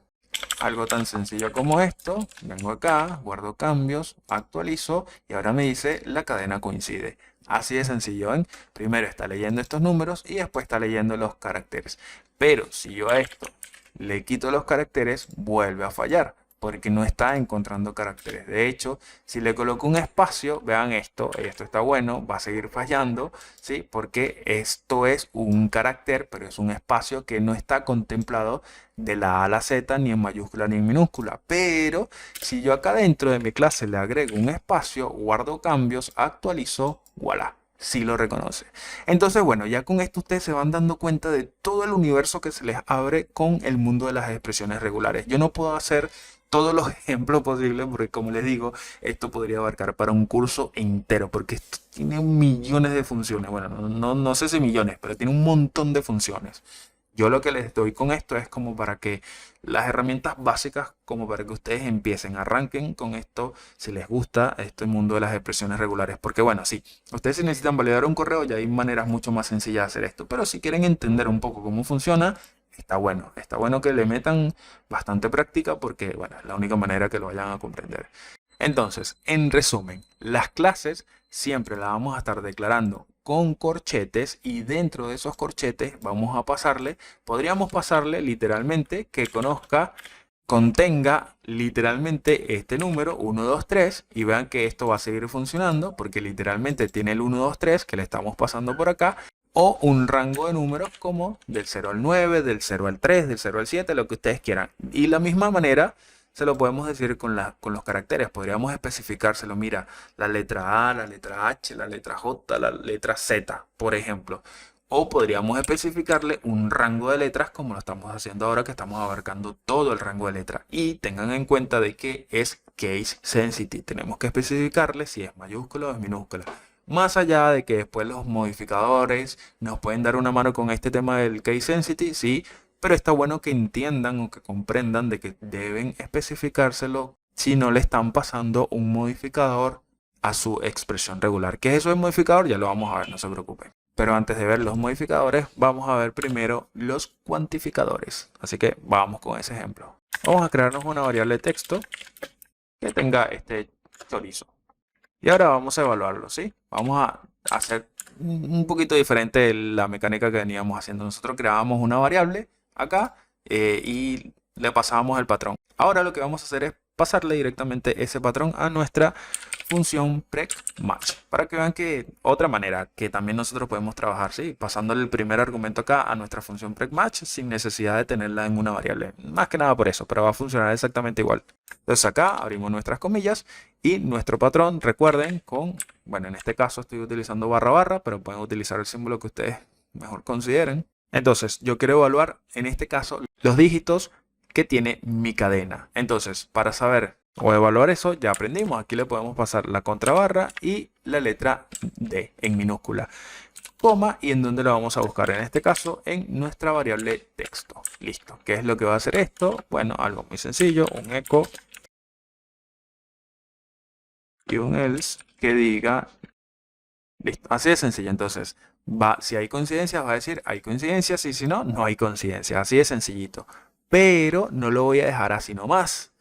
Algo tan sencillo como esto. Vengo acá, guardo cambios, actualizo y ahora me dice la cadena coincide. Así de sencillo, ¿ven? Primero está leyendo estos números y después está leyendo los caracteres. Pero si yo a esto le quito los caracteres, vuelve a fallar porque no está encontrando caracteres. De hecho, si le coloco un espacio, vean esto está bueno, va a seguir fallando, ¿sí? Porque esto es un carácter, pero es un espacio que no está contemplado de la A a la Z, ni en mayúscula ni en minúscula. Pero si yo acá dentro de mi clase le agrego un espacio, guardo cambios, actualizo, voilà. Sí lo reconoce. Entonces, bueno, ya con esto ustedes se van dando cuenta de todo el universo que se les abre con el mundo de las expresiones regulares. Yo no puedo hacer todos los ejemplos posibles porque, como les digo, esto podría abarcar para un curso entero porque esto tiene millones de funciones. Bueno, no sé si millones, pero tiene un montón de funciones. Yo lo que les doy con esto es como para que las herramientas básicas, como para que ustedes empiecen, arranquen con esto, si les gusta este mundo de las expresiones regulares. Porque bueno, sí, ustedes si necesitan validar un correo, ya hay maneras mucho más sencillas de hacer esto. Pero si quieren entender un poco cómo funciona, está bueno que le metan bastante práctica porque, bueno, es la única manera que lo vayan a comprender. Entonces, en resumen, las clases siempre las vamos a estar declarando con corchetes y dentro de esos corchetes podríamos pasarle literalmente que contenga literalmente este número 1, 2, 3 y vean que esto va a seguir funcionando porque literalmente tiene el 1, 2, 3 que le estamos pasando por acá o un rango de números como del 0 al 9, del 0 al 3, del 0 al 7, lo que ustedes quieran. Y la misma manera se lo podemos decir con los caracteres. Podríamos especificárselo. Mira, la letra A, la letra H, la letra J, la letra Z, por ejemplo. O podríamos especificarle un rango de letras como lo estamos haciendo ahora que estamos abarcando todo el rango de letras. Y tengan en cuenta de que es case sensitive. Tenemos que especificarle si es mayúscula o es minúscula. Más allá de que después los modificadores nos pueden dar una mano con este tema del case sensitive, sí, pero está bueno que entiendan o que comprendan de que deben especificárselo si no le están pasando un modificador a su expresión regular. ¿Qué es eso de modificador? Ya lo vamos a ver, no se preocupen. Pero antes de ver los modificadores, vamos a ver primero los cuantificadores. Así que vamos con ese ejemplo. Vamos a crearnos una variable de texto que tenga este chorizo. Y ahora vamos a evaluarlo, ¿sí? Vamos a hacer un poquito diferente la mecánica que veníamos haciendo. Nosotros creábamos una variable acá y le pasábamos el patrón. Ahora lo que vamos a hacer es pasarle directamente ese patrón a nuestra función PrecMatch. Para que vean que otra manera que también nosotros podemos trabajar, ¿sí? Pasándole el primer argumento acá a nuestra función PrecMatch sin necesidad de tenerla en una variable. Más que nada por eso, pero va a funcionar exactamente igual. Entonces acá abrimos nuestras comillas y nuestro patrón, recuerden, bueno, en este caso estoy utilizando barra barra, pero pueden utilizar el símbolo que ustedes mejor consideren. Entonces, yo quiero evaluar, en este caso, los dígitos que tiene mi cadena. Entonces, para saber o evaluar eso, ya aprendimos. Aquí le podemos pasar la contrabarra y la letra D en minúscula. Coma, y en dónde lo vamos a buscar. En este caso, en nuestra variable texto. Listo. ¿Qué es lo que va a hacer esto? Bueno, algo muy sencillo. Un echo y un else que diga listo, así de sencillo. Entonces, si hay coincidencias, va a decir hay coincidencias y si no, no hay coincidencias. Así de sencillito. Pero no lo voy a dejar así nomás.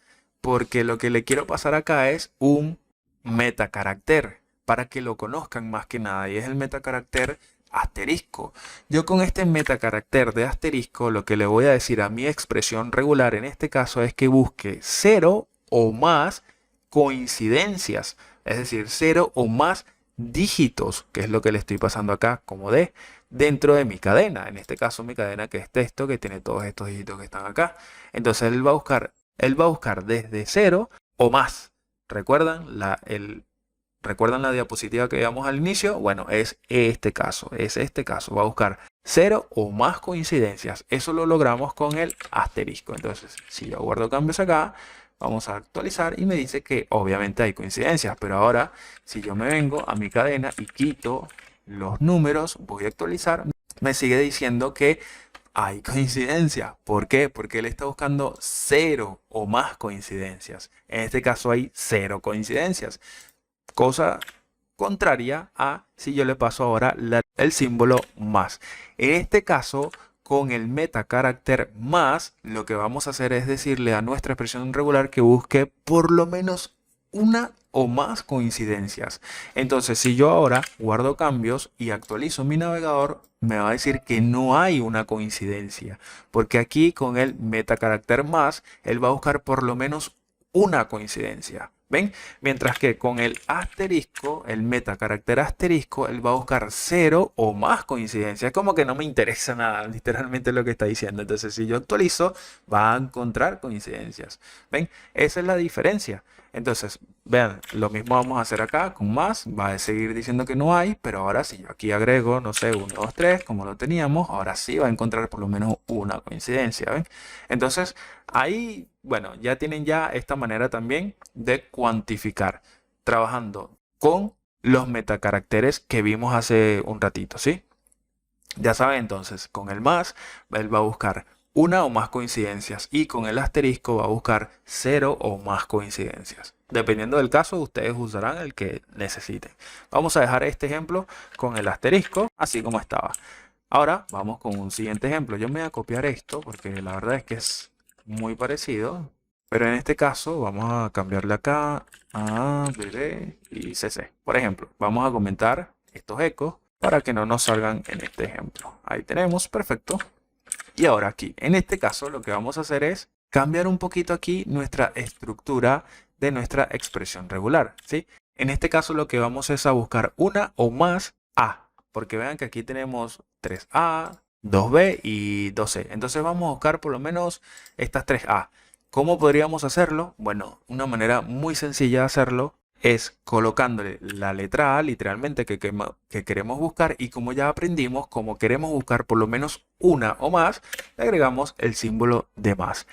Porque lo que le quiero pasar acá es un metacarácter para que lo conozcan más que nada. Y es el metacarácter asterisco. Yo con este metacarácter de asterisco lo que le voy a decir a mi expresión regular en este caso es que busque 0 o más coincidencias. Es decir, 0 o más dígitos, que es lo que le estoy pasando acá como D, dentro de mi cadena. En este caso mi cadena que es texto, que tiene todos estos dígitos que están acá. Entonces él va a buscar desde 0 o más. ¿Recuerdan la diapositiva que veíamos al inicio? Bueno, es este caso. Va a buscar 0 o más coincidencias. Eso lo logramos con el asterisco. Entonces, si yo guardo cambios acá, vamos a actualizar y me dice que obviamente hay coincidencias. Pero ahora, si yo me vengo a mi cadena y quito los números, voy a actualizar, me sigue diciendo que hay coincidencia. ¿Por qué? Porque él está buscando 0 o más coincidencias. En este caso hay 0 coincidencias. Cosa contraria a si yo le paso ahora el símbolo más. En este caso, con el metacarácter más, lo que vamos a hacer es decirle a nuestra expresión regular que busque por lo menos una o más coincidencias. Entonces, si yo ahora guardo cambios y actualizo mi navegador, me va a decir que no hay una coincidencia. Porque aquí con el metacarácter más, él va a buscar por lo menos una coincidencia. ¿Ven? Mientras que con el asterisco, el metacarácter asterisco, él va a buscar 0 o más coincidencias. Como que no me interesa nada, literalmente lo que está diciendo. Entonces, si yo actualizo, va a encontrar coincidencias. ¿Ven? Esa es la diferencia. Entonces, vean, lo mismo vamos a hacer acá con más. Va a seguir diciendo que no hay, pero ahora si yo aquí agrego, no sé, 1, 2, 3, como lo teníamos, ahora sí va a encontrar por lo menos una coincidencia. ¿Ven? Entonces, ahí, bueno, ya tienen ya esta manera también de cuantificar, trabajando con los metacaracteres que vimos hace un ratito, ¿sí? Ya saben, entonces, con el más, él va a buscar una o más coincidencias y con el asterisco va a buscar cero o más coincidencias. Dependiendo del caso, ustedes usarán el que necesiten. Vamos a dejar este ejemplo con el asterisco, así como estaba. Ahora vamos con un siguiente ejemplo. Yo me voy a copiar esto porque la verdad es que es muy parecido. Pero en este caso vamos a cambiarle acá a BB y CC. Por ejemplo, vamos a comentar estos ecos para que no nos salgan en este ejemplo. Ahí tenemos, perfecto. Y ahora aquí, en este caso, lo que vamos a hacer es cambiar un poquito aquí nuestra estructura de nuestra expresión regular, ¿sí? En este caso lo que vamos es a buscar una o más A, porque vean que aquí tenemos 3A, 2B y 2C. Entonces vamos a buscar por lo menos estas 3A. ¿Cómo podríamos hacerlo? Bueno, una manera muy sencilla de hacerlo es colocándole la letra A literalmente que queremos buscar, y como ya aprendimos, como queremos buscar por lo menos una o más, le agregamos el símbolo de más.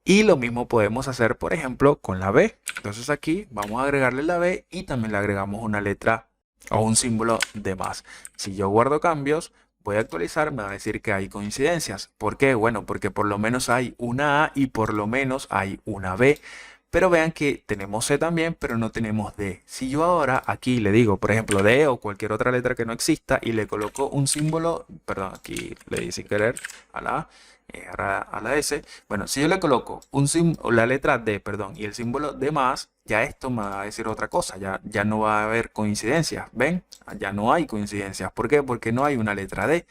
Y lo mismo podemos hacer, por ejemplo, con la B. Entonces aquí vamos a agregarle la B y también le agregamos una letra o un símbolo de más. Si yo guardo cambios, voy a actualizar, me va a decir que hay coincidencias. ¿Por qué? Bueno, porque por lo menos hay una A y por lo menos hay una B. Pero vean que tenemos C también, pero no tenemos D. Si yo ahora aquí le digo, por ejemplo, D o cualquier otra letra que no exista y le coloco un símbolo, perdón, aquí le di sin querer a la A, ahora a la S. Bueno, si yo le coloco la letra D, perdón, y el símbolo de más, ya esto me va a decir otra cosa, ya no va a haber coincidencias, ¿ven? Ya no hay coincidencias. ¿Por qué? Porque no hay una letra D.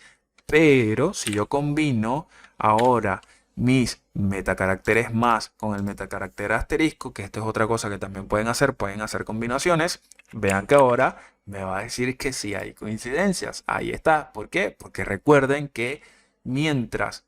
Pero si yo combino ahora mis metacaracteres más con el metacarácter asterisco, que esto es otra cosa que también pueden hacer combinaciones, vean que ahora me va a decir que sí hay coincidencias. Ahí está. ¿Por qué? Porque recuerden que mientras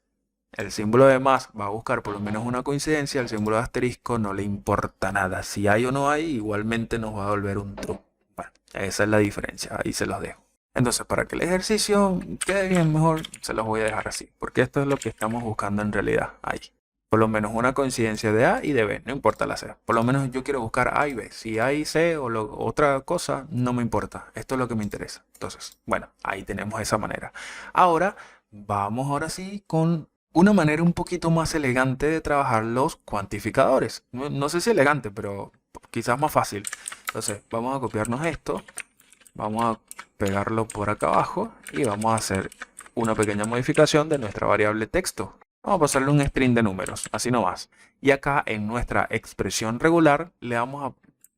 el símbolo de más va a buscar por lo menos una coincidencia, el símbolo de asterisco no le importa nada. Si hay o no hay, igualmente nos va a volver un true. Bueno, esa es la diferencia. Ahí se los dejo. Entonces, para que el ejercicio quede bien mejor, se los voy a dejar así, porque esto es lo que estamos buscando en realidad ahí. Por lo menos una coincidencia de A y de B, no importa la C. Por lo menos yo quiero buscar A y B. Si hay C o otra cosa, no me importa. Esto es lo que me interesa. Entonces, bueno, ahí tenemos esa manera. Ahora, vamos ahora sí con una manera un poquito más elegante de trabajar los cuantificadores. No sé si elegante, pero quizás más fácil. Entonces, vamos a copiarnos esto. Vamos a pegarlo por acá abajo y vamos a hacer una pequeña modificación de nuestra variable texto. Vamos a pasarle un string de números, así nomás. Y acá en nuestra expresión regular le vamos a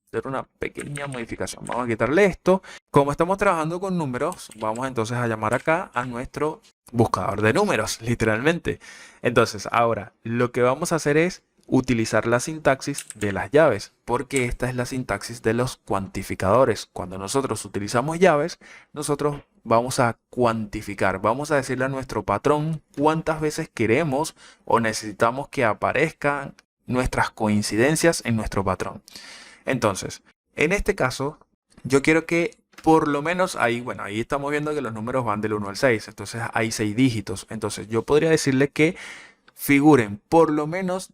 hacer una pequeña modificación. Vamos a quitarle esto. Como estamos trabajando con números, vamos entonces a llamar acá a nuestro buscador de números, literalmente. Entonces, ahora lo que vamos a hacer es utilizar la sintaxis de las llaves, porque esta es la sintaxis de los cuantificadores. Cuando nosotros utilizamos llaves, nosotros vamos a cuantificar, vamos a decirle a nuestro patrón cuántas veces queremos o necesitamos que aparezcan nuestras coincidencias en nuestro patrón. Entonces, en este caso, yo quiero que por lo menos ahí, bueno, ahí estamos viendo que los números van del 1 al 6, entonces hay 6 dígitos. Entonces yo podría decirle que figuren por lo menos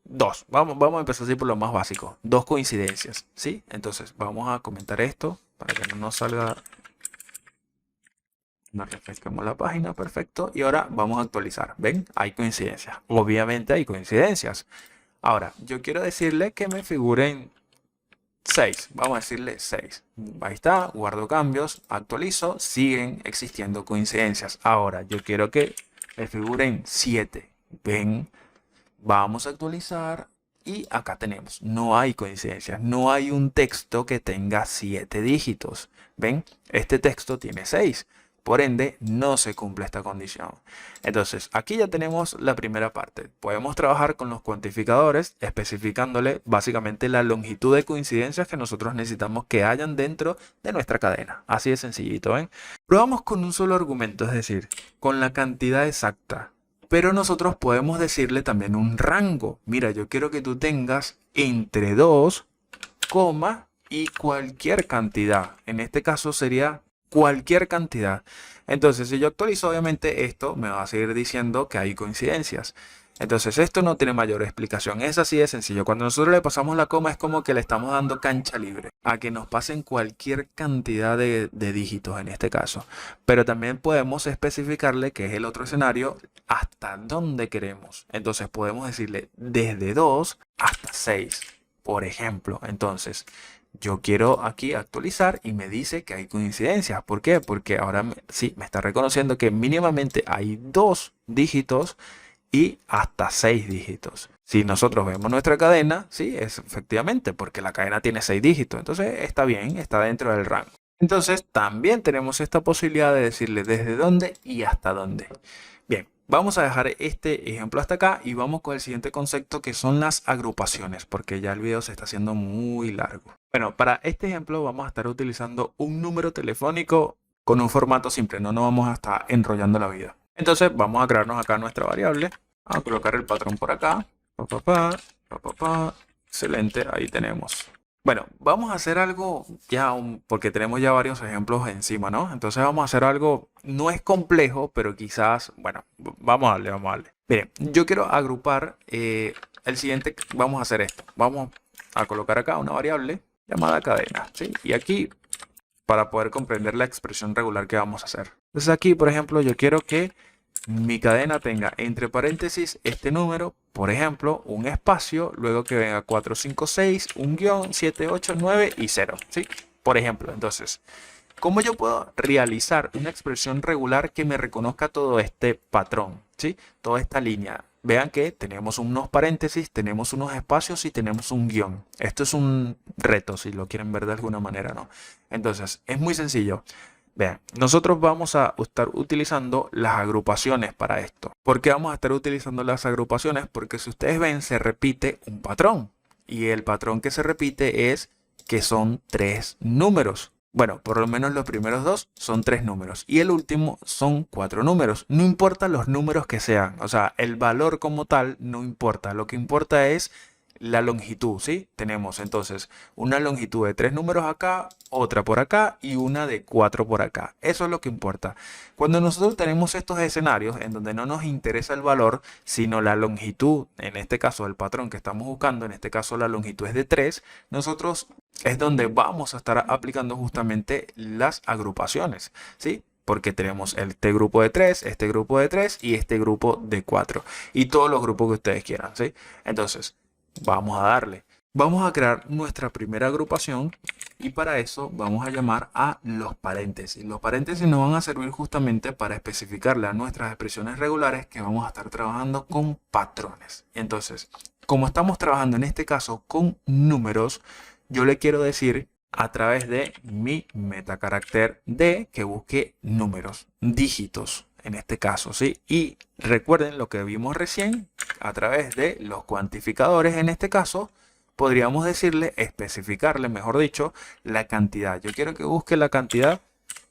dos. Vamos a empezar así por lo más básico. Dos coincidencias, ¿sí? Entonces vamos a comentar esto para que no nos salga. Nos refrescamos la página, perfecto. Y ahora vamos a actualizar. ¿Ven? Hay coincidencias. Obviamente hay coincidencias. Ahora, yo quiero decirle que me figuren 6. Vamos a decirle 6. Ahí está, guardo cambios, actualizo, siguen existiendo coincidencias. Ahora, yo quiero que me figuren 7. Ven, vamos a actualizar y acá tenemos, no hay coincidencias, no hay un texto que tenga 7 dígitos. Ven, este texto tiene 6. Por ende, no se cumple esta condición. Entonces, aquí ya tenemos la primera parte. Podemos trabajar con los cuantificadores, especificándole básicamente la longitud de coincidencias que nosotros necesitamos que hayan dentro de nuestra cadena. Así de sencillito, ¿ven? Probamos con un solo argumento, es decir, con la cantidad exacta. Pero nosotros podemos decirle también un rango. Mira, yo quiero que tú tengas entre 2, y cualquier cantidad. En este caso sería cualquier cantidad. Entonces, si yo actualizo, obviamente esto me va a seguir diciendo que hay coincidencias. Entonces esto no tiene mayor explicación, es así de sencillo. Cuando nosotros le pasamos la coma es como que le estamos dando cancha libre a que nos pasen cualquier cantidad de dígitos en este caso. Pero también podemos especificarle, que es el otro escenario, hasta dónde queremos. Entonces podemos decirle desde 2 hasta 6, por ejemplo. Entonces yo quiero aquí actualizar y me dice que hay coincidencias. ¿Por qué? Porque ahora sí me está reconociendo que mínimamente hay 2 dígitos y hasta 6 dígitos. Si nosotros vemos nuestra cadena, sí, es efectivamente porque la cadena tiene 6 dígitos. Entonces está bien, está dentro del rango. Entonces también tenemos esta posibilidad de decirle desde dónde y hasta dónde. Bien, vamos a dejar este ejemplo hasta acá y vamos con el siguiente concepto, que son las agrupaciones, porque ya el video se está haciendo muy largo. Bueno, para este ejemplo vamos a estar utilizando un número telefónico con un formato simple, no nos vamos a estar enrollando la vida. Entonces vamos a crearnos acá nuestra variable, a colocar el patrón por acá, excelente, ahí tenemos. Bueno, vamos a hacer algo ya, porque tenemos ya varios ejemplos encima, ¿no? Entonces vamos a hacer algo, no es complejo, pero quizás, bueno, vamos a darle, vamos a darle. Miren, yo quiero agrupar el siguiente, vamos a hacer esto. Vamos a colocar acá una variable llamada cadena, ¿sí? Y aquí, para poder comprender la expresión regular que vamos a hacer. Entonces aquí, por ejemplo, yo quiero que mi cadena tenga entre paréntesis este número, por ejemplo, un espacio, luego que venga 4, 5, 6, un guión, 7, 8, 9 y 0, ¿sí? Por ejemplo, entonces, ¿cómo yo puedo realizar una expresión regular que me reconozca todo este patrón, ¿sí? Toda esta línea. Vean que tenemos unos paréntesis, tenemos unos espacios y tenemos un guión. Esto es un reto, si lo quieren ver de alguna manera, ¿no? Entonces, es muy sencillo. Vean, nosotros vamos a estar utilizando las agrupaciones para esto. ¿Por qué vamos a estar utilizando las agrupaciones? Porque si ustedes ven, se repite un patrón. Y el patrón que se repite es que son 3 números. Bueno, por lo menos los primeros 2 son 3 números. Y el último son 4 números. No importa los números que sean. O sea, el valor como tal no importa. Lo que importa es la longitud, ¿sí? Tenemos entonces una longitud de 3 números acá, otra por acá y una de 4 por acá. Eso es lo que importa. Cuando nosotros tenemos estos escenarios en donde no nos interesa el valor, sino la longitud, en este caso el patrón que estamos buscando, en este caso la longitud es de 3, nosotros es donde vamos a estar aplicando justamente las agrupaciones, ¿sí? Porque tenemos este grupo de 3, este grupo de 3 y este grupo de 4. Y todos los grupos que ustedes quieran, ¿sí? Entonces, vamos a darle. Vamos a crear nuestra primera agrupación y para eso vamos a llamar a los paréntesis. Los paréntesis nos van a servir justamente para especificarle a nuestras expresiones regulares que vamos a estar trabajando con patrones. Entonces, como estamos trabajando en este caso con números, yo le quiero decir a través de mi metacarácter D que busque números, dígitos en este caso, ¿sí? Y recuerden lo que vimos recién, a través de los cuantificadores en este caso, podríamos decirle, especificarle, mejor dicho, la cantidad. Yo quiero que busque la cantidad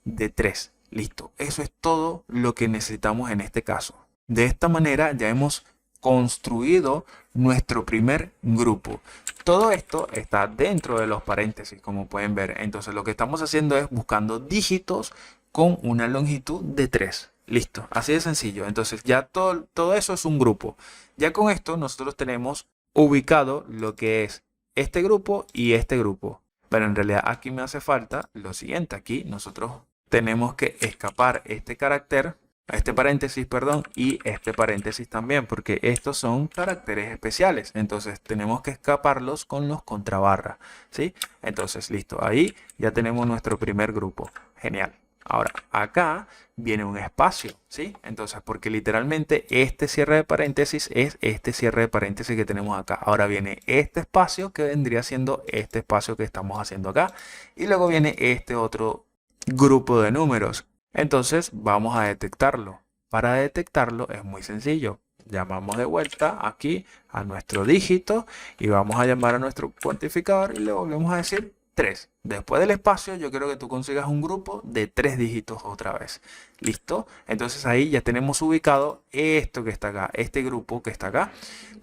de 3. Listo, eso es todo lo que necesitamos en este caso. De esta manera ya hemos construido nuestro primer grupo. Todo esto está dentro de los paréntesis, como pueden ver. Entonces lo que estamos haciendo es buscando dígitos con una longitud de 3. Listo, así de sencillo. Entonces ya todo eso es un grupo. Ya con esto nosotros tenemos ubicado lo que es este grupo y este grupo. Pero en realidad aquí me hace falta lo siguiente. Aquí nosotros tenemos que escapar este carácter, este paréntesis, perdón, y este paréntesis también, porque estos son caracteres especiales. Entonces tenemos que escaparlos con los contrabarras, ¿sí? Entonces, listo, ahí ya tenemos nuestro primer grupo. Genial. Ahora, acá viene un espacio, ¿sí? Entonces, porque literalmente este cierre de paréntesis es este cierre de paréntesis que tenemos acá. Ahora viene este espacio que vendría siendo este espacio que estamos haciendo acá. Y luego viene este otro grupo de números. Entonces, vamos a detectarlo. Para detectarlo es muy sencillo. Llamamos de vuelta aquí a nuestro dígito y vamos a llamar a nuestro cuantificador y le volvemos a decir 3. Después del espacio yo quiero que tú consigas un grupo de 3 dígitos otra vez. ¿Listo? Entonces ahí ya tenemos ubicado esto que está acá, este grupo que está acá.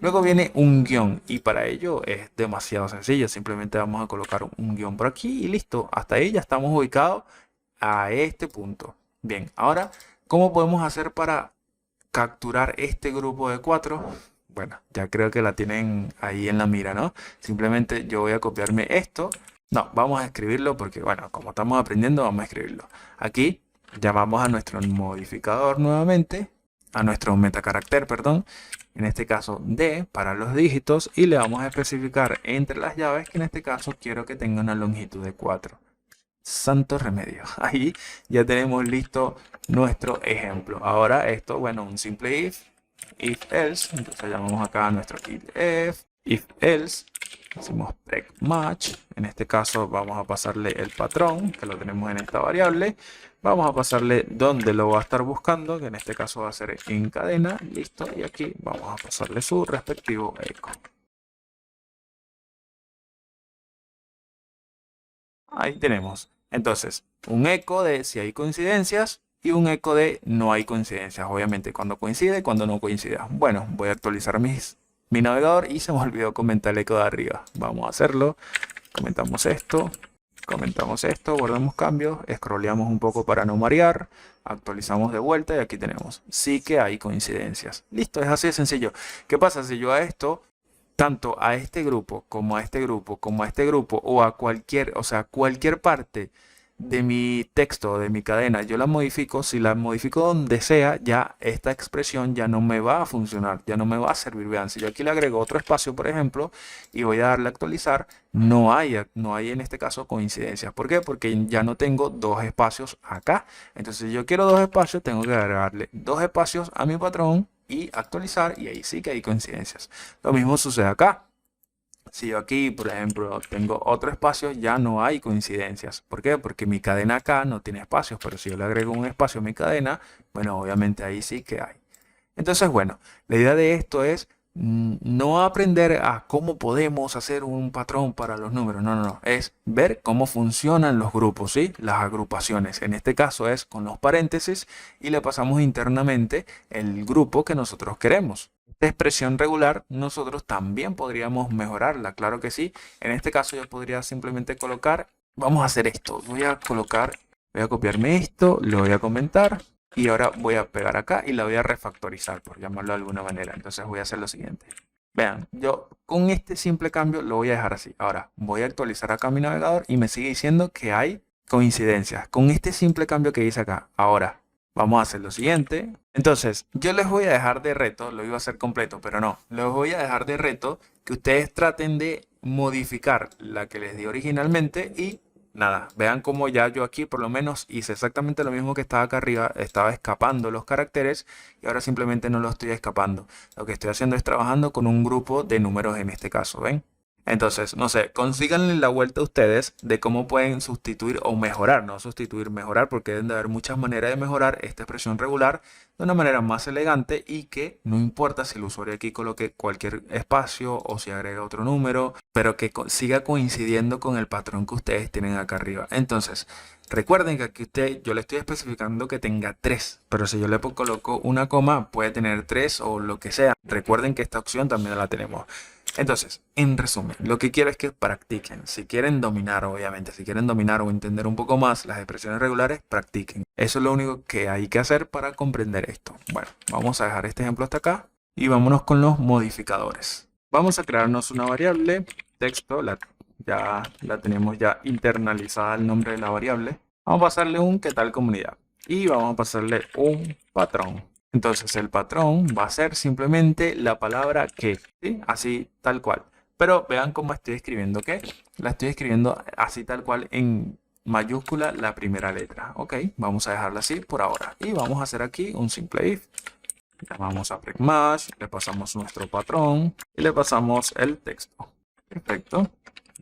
Luego viene un guión y para ello es demasiado sencillo. Simplemente vamos a colocar un guión por aquí y listo. Hasta ahí ya estamos ubicados a este punto. Bien, ahora, ¿cómo podemos hacer para capturar este grupo de 4? Bueno, ya creo que la tienen ahí en la mira, ¿no? Simplemente yo voy a copiarme esto. No, vamos a escribirlo porque, bueno, como estamos aprendiendo, vamos a escribirlo. Aquí llamamos a nuestro modificador nuevamente, a nuestro metacarácter, perdón. En este caso D para los dígitos y le vamos a especificar entre las llaves que en este caso quiero que tenga una longitud de 4. Santo remedio. Ahí ya tenemos listo nuestro ejemplo. Ahora esto, bueno, un simple if else. Entonces llamamos acá a nuestro if else. Hacemos break match. En este caso vamos a pasarle el patrón que lo tenemos en esta variable. Vamos a pasarle donde lo va a estar buscando, que en este caso va a ser en cadena. Listo. Y aquí vamos a pasarle su respectivo eco. Ahí tenemos. Entonces, un eco de si hay coincidencias y un eco de no hay coincidencias. Obviamente, cuando coincide y cuando no coincide. Bueno, voy a actualizar mi navegador y se me olvidó comentar el eco de arriba. Vamos a hacerlo. Comentamos esto, guardamos cambios, scrolleamos un poco para no marear, actualizamos de vuelta y aquí tenemos. Sí que hay coincidencias. Listo, es así de sencillo. ¿Qué pasa si yo a esto, tanto a este grupo, como a este grupo, como a este grupo, o a cualquier, o sea, cualquier parte de mi texto, de mi cadena, yo la modifico, si la modifico donde sea, ya esta expresión ya no me va a funcionar, ya no me va a servir? Vean, si yo aquí le agrego otro espacio, por ejemplo, y voy a darle a actualizar, no hay en este caso coincidencias. ¿Por qué? Porque ya no tengo dos espacios acá. Entonces, si yo quiero dos espacios, tengo que agregarle dos espacios a mi patrón y actualizar, y ahí sí que hay coincidencias. Lo mismo sucede acá. Si yo aquí, por ejemplo, tengo otro espacio, ya no hay coincidencias. ¿Por qué? Porque mi cadena acá no tiene espacios, pero si yo le agrego un espacio a mi cadena, bueno, obviamente ahí sí que hay. Entonces, bueno, la idea de esto es no aprender a cómo podemos hacer un patrón para los números, no, es ver cómo funcionan los grupos, ¿sí? Las agrupaciones. En este caso es con los paréntesis y le pasamos internamente el grupo que nosotros queremos. Esta expresión regular nosotros también podríamos mejorarla, claro que sí. En este caso yo podría simplemente colocar, vamos a hacer esto, voy a copiarme esto, lo voy a comentar. Y ahora voy a pegar acá y la voy a refactorizar, por llamarlo de alguna manera. Entonces voy a hacer lo siguiente. Vean, yo con este simple cambio lo voy a dejar así. Ahora voy a actualizar acá mi navegador y me sigue diciendo que hay coincidencias. Con este simple cambio que hice acá. Ahora vamos a hacer lo siguiente. Entonces yo les voy a dejar de reto, lo iba a hacer completo, pero no. Les voy a dejar de reto que ustedes traten de modificar la que les di originalmente y nada, vean cómo ya yo aquí por lo menos hice exactamente lo mismo que estaba acá arriba, estaba escapando los caracteres y ahora simplemente no lo estoy escapando. Lo que estoy haciendo es trabajando con un grupo de números en este caso, ¿ven? Entonces, no sé, consíganle la vuelta a ustedes de cómo pueden sustituir o mejorar, no sustituir, mejorar, porque deben de haber muchas maneras de mejorar esta expresión regular de una manera más elegante y que no importa si el usuario aquí coloque cualquier espacio o si agrega otro número, pero que siga coincidiendo con el patrón que ustedes tienen acá arriba. Entonces, recuerden que aquí yo le estoy especificando que tenga 3, pero si yo le coloco una coma, puede tener 3 o lo que sea. Recuerden que esta opción también la tenemos. Entonces, en resumen, lo que quiero es que practiquen. Si quieren dominar, obviamente, si quieren dominar o entender un poco más las expresiones regulares, practiquen. Eso es lo único que hay que hacer para comprender esto. Bueno, vamos a dejar este ejemplo hasta acá y vámonos con los modificadores. Vamos a crearnos una variable, texto, ya la tenemos ya internalizada el nombre de la variable. Vamos a pasarle un qué tal comunidad y vamos a pasarle un patrón. Entonces el patrón va a ser simplemente la palabra que, ¿sí? Así tal cual. Pero vean cómo estoy escribiendo que. La estoy escribiendo así tal cual en mayúscula la primera letra. Ok, vamos a dejarla así por ahora. Y vamos a hacer aquí un simple if. Llamamos a breakmatch, le pasamos nuestro patrón y le pasamos el texto. Perfecto.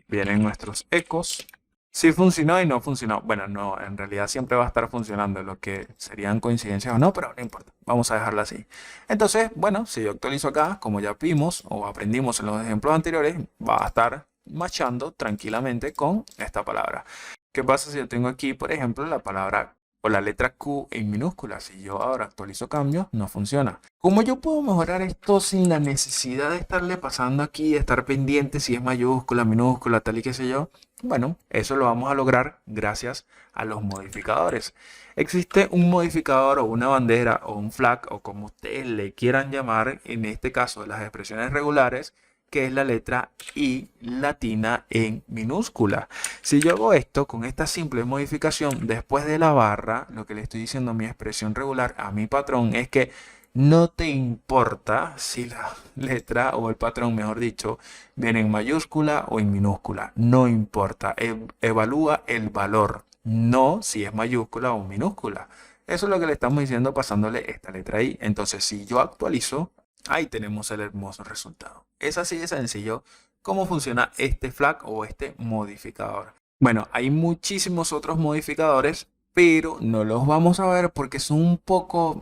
Vienen nuestros ecos. Si funcionó y no funcionó. Bueno, no, en realidad siempre va a estar funcionando. Lo que serían coincidencias o no, pero no importa. Vamos a dejarla así. Entonces, bueno, si yo actualizo acá, como ya vimos o aprendimos en los ejemplos anteriores, va a estar machando tranquilamente con esta palabra. ¿Qué pasa si yo tengo aquí, por ejemplo, la palabra o la letra Q en minúscula? Si yo ahora actualizo cambios, no funciona. ¿Cómo yo puedo mejorar esto sin la necesidad de estarle pasando aquí, de estar pendiente si es mayúscula, minúscula, tal y qué sé yo? Bueno, eso lo vamos a lograr gracias a los modificadores. Existe un modificador o una bandera o un flag o como ustedes le quieran llamar, en este caso de las expresiones regulares, que es la letra I latina en minúscula. Si yo hago esto con esta simple modificación después de la barra, lo que le estoy diciendo a mi expresión regular, a mi patrón, es que no te importa si la letra o el patrón, mejor dicho, viene en mayúscula o en minúscula. No importa. Evalúa el valor, no si es mayúscula o minúscula. Eso es lo que le estamos diciendo pasándole esta letra I. Entonces, si yo actualizo, ahí tenemos el hermoso resultado. Es así de sencillo cómo funciona este flag o este modificador. Bueno, hay muchísimos otros modificadores, pero no los vamos a ver porque son un poco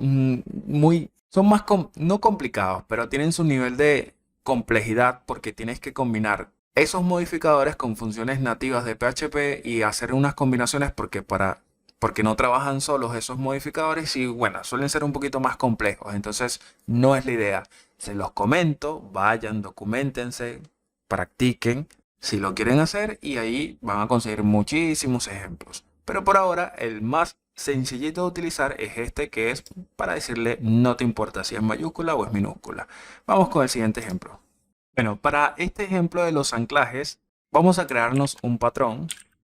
son más, no complicados, pero tienen su nivel de complejidad porque tienes que combinar esos modificadores con funciones nativas de PHP y hacer unas combinaciones porque no trabajan solos esos modificadores y bueno, suelen ser un poquito más complejos, entonces no es la idea. Se los comento, vayan, documentense, practiquen si lo quieren hacer y ahí van a conseguir muchísimos ejemplos. Pero por ahora el más sencillito de utilizar es este, que es para decirle no te importa si es mayúscula o es minúscula. Vamos con el siguiente ejemplo. Bueno, para este ejemplo de los anclajes vamos a crearnos un patrón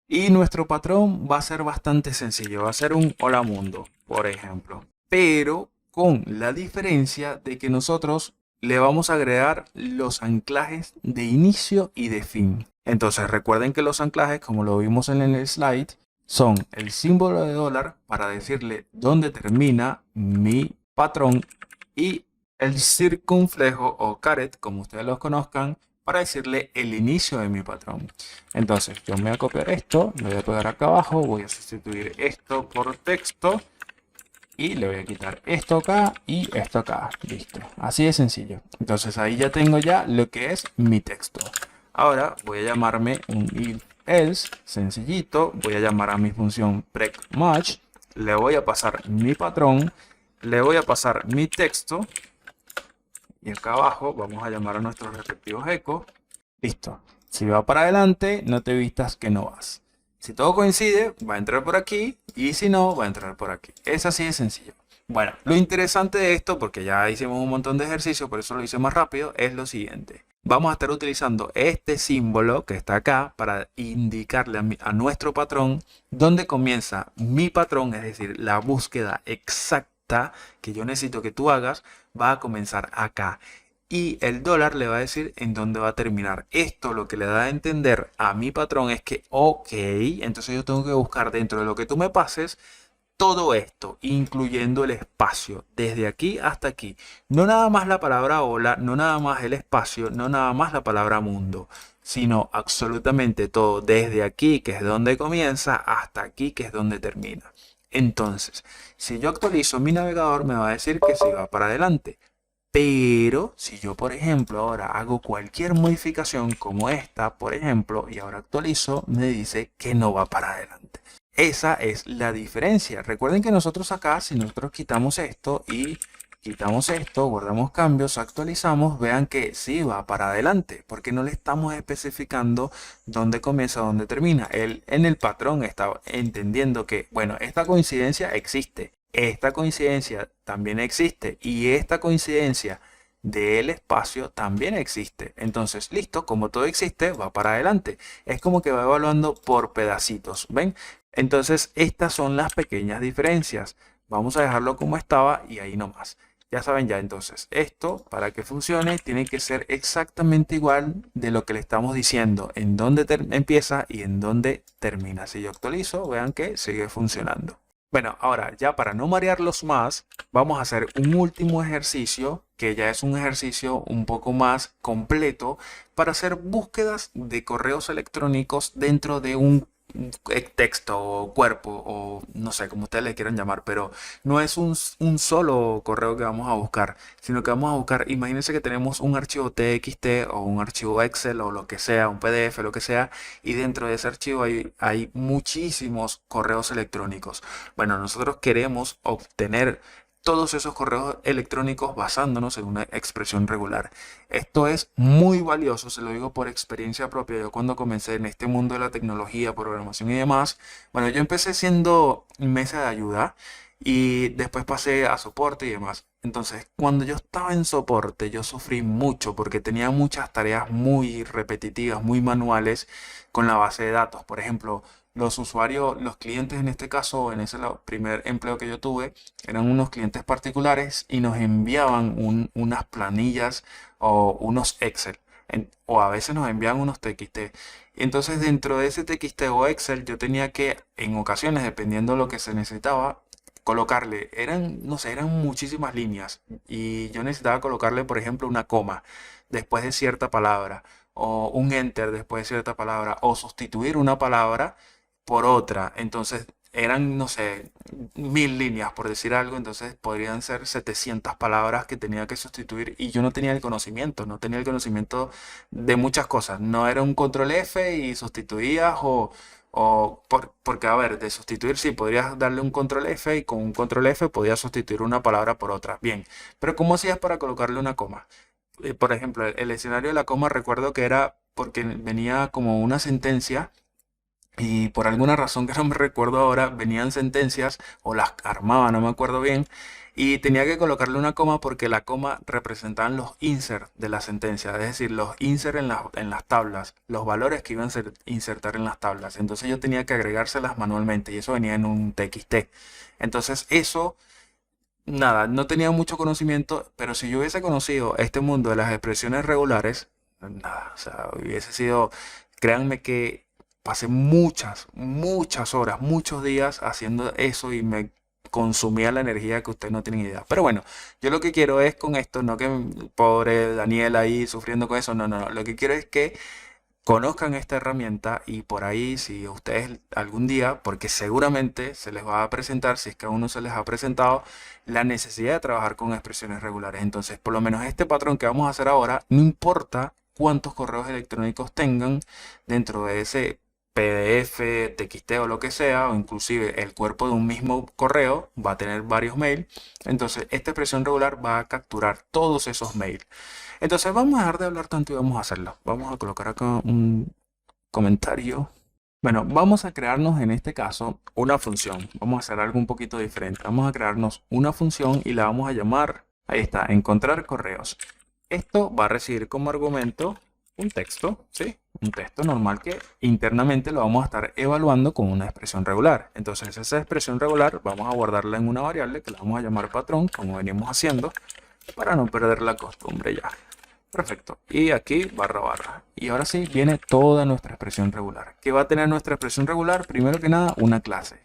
y nuestro patrón va a ser bastante sencillo, va a ser un hola mundo, por ejemplo, pero con la diferencia de que nosotros le vamos a agregar los anclajes de inicio y de fin. Entonces recuerden que los anclajes, como lo vimos en el slide, son el símbolo de dólar para decirle dónde termina mi patrón y el circunflejo o caret, como ustedes los conozcan, para decirle el inicio de mi patrón. Entonces yo me voy a copiar esto, lo voy a pegar acá abajo, voy a sustituir esto por texto y le voy a quitar esto acá y esto acá. Listo, así de sencillo. Entonces ahí ya tengo ya lo que es mi texto. Ahora voy a llamarme un if else, sencillito. Voy a llamar a mi función prec_match, le voy a pasar mi patrón, le voy a pasar mi texto y acá abajo vamos a llamar a nuestros respectivos ecos. Listo. Si va para adelante, no te vistas que no vas. Si todo coincide, va a entrar por aquí y si no, va a entrar por aquí. Es así de sencillo. Bueno, lo interesante de esto, porque ya hicimos un montón de ejercicios, por eso lo hice más rápido, es lo siguiente. Vamos a estar utilizando este símbolo que está acá para indicarle a nuestro patrón dónde comienza mi patrón, es decir, la búsqueda exacta que yo necesito que tú hagas, va a comenzar acá. Y el dólar le va a decir en dónde va a terminar. Esto lo que le da a entender a mi patrón es que, ok, entonces yo tengo que buscar dentro de lo que tú me pases todo esto, incluyendo el espacio, desde aquí hasta aquí. No nada más la palabra hola, no nada más el espacio, no nada más la palabra mundo, sino absolutamente todo, desde aquí, que es donde comienza, hasta aquí, que es donde termina. Entonces, si yo actualizo mi navegador, me va a decir que sí va para adelante. Pero si yo, por ejemplo, ahora hago cualquier modificación como esta, por ejemplo, y ahora actualizo, me dice que no va para adelante. Esa es la diferencia. Recuerden que nosotros acá, si nosotros quitamos esto y quitamos esto, guardamos cambios, actualizamos, vean que sí va para adelante, porque no le estamos especificando dónde comienza, dónde termina. Él en el patrón está entendiendo que, bueno, esta coincidencia existe. Esta coincidencia también existe y esta coincidencia del espacio también existe. Entonces, listo, como todo existe, va para adelante. Es como que va evaluando por pedacitos, ¿ven? Entonces, estas son las pequeñas diferencias. Vamos a dejarlo como estaba y ahí nomás. Ya saben ya, entonces, esto para que funcione tiene que ser exactamente igual de lo que le estamos diciendo, en dónde empieza y en dónde termina. Si yo actualizo, vean que sigue funcionando. Bueno, ahora ya para no marearlos más, vamos a hacer un último ejercicio, que ya es un ejercicio un poco más completo, para hacer búsquedas de correos electrónicos dentro de un texto o cuerpo o no sé cómo ustedes le quieran llamar, pero no es un solo correo que vamos a buscar, sino que vamos a buscar, imagínense que tenemos un archivo TXT o un archivo Excel o lo que sea, un PDF, lo que sea, y dentro de ese archivo hay muchísimos correos electrónicos. Bueno, nosotros queremos obtener todos esos correos electrónicos basándonos en una expresión regular. Esto es muy valioso, se lo digo por experiencia propia. Yo cuando comencé en este mundo de la tecnología, programación y demás, bueno, yo empecé siendo mesa de ayuda y después pasé a soporte y demás. Entonces, cuando yo estaba en soporte, yo sufrí mucho porque tenía muchas tareas muy repetitivas, muy manuales con la base de datos. Por ejemplo, los usuarios, los clientes en este caso, en ese primer empleo que yo tuve, eran unos clientes particulares y nos enviaban unas planillas o unos Excel. O a veces nos enviaban unos TXT. Entonces dentro de ese TXT o Excel yo tenía que, en ocasiones, dependiendo de lo que se necesitaba, colocarle, no sé, eran muchísimas líneas y yo necesitaba colocarle, por ejemplo, una coma después de cierta palabra o un enter después de cierta palabra o sustituir una palabra por otra. Entonces eran, no sé, 1000 líneas por decir algo, entonces podrían ser 700 palabras que tenía que sustituir y yo no tenía el conocimiento, no tenía el conocimiento de muchas cosas. No era un control F y sustituías porque, a ver, de sustituir sí, podrías darle un control F y con un control F podías sustituir una palabra por otra. Bien, pero ¿cómo hacías para colocarle una coma? Por ejemplo, el escenario de la coma recuerdo que era porque venía como una sentencia y por alguna razón que no me recuerdo ahora, venían sentencias o las armaba, no me acuerdo bien, y tenía que colocarle una coma porque la coma representaban los insert de la sentencia, es decir, los insert en las tablas, los valores que iban a insertar en las tablas. Entonces yo tenía que agregárselas manualmente y eso venía en un TXT. Entonces eso, nada, no tenía mucho conocimiento, pero si yo hubiese conocido este mundo de las expresiones regulares, nada, o sea, hubiese sido, créanme que pasé muchas horas, muchos días haciendo eso y me consumía la energía que ustedes no tienen idea. Pero bueno, yo lo que quiero es con esto, no que pobre Daniel ahí sufriendo con eso, no, no, no. Lo que quiero es que conozcan esta herramienta y por ahí si ustedes algún día, porque seguramente se les va a presentar, si es que aún no se les ha presentado, la necesidad de trabajar con expresiones regulares. Entonces, por lo menos este patrón que vamos a hacer ahora, no importa cuántos correos electrónicos tengan dentro de ese PDF, TXT o lo que sea, o inclusive el cuerpo de un mismo correo va a tener varios mails. Entonces, esta expresión regular va a capturar todos esos mails. Entonces vamos a dejar de hablar tanto y vamos a hacerlo. Vamos a colocar acá un comentario. Bueno, vamos a crearnos en este caso una función. Vamos a hacer algo un poquito diferente. Vamos a crearnos una función y la vamos a llamar, ahí está, encontrar correos. Esto va a recibir como argumento un texto, ¿sí? Un texto normal que internamente lo vamos a estar evaluando con una expresión regular. Entonces esa expresión regular vamos a guardarla en una variable que la vamos a llamar patrón, como venimos haciendo, para no perder la costumbre ya. Perfecto. Y aquí barra barra. Y ahora sí viene toda nuestra expresión regular. ¿Qué va a tener nuestra expresión regular? Primero que nada, una clase.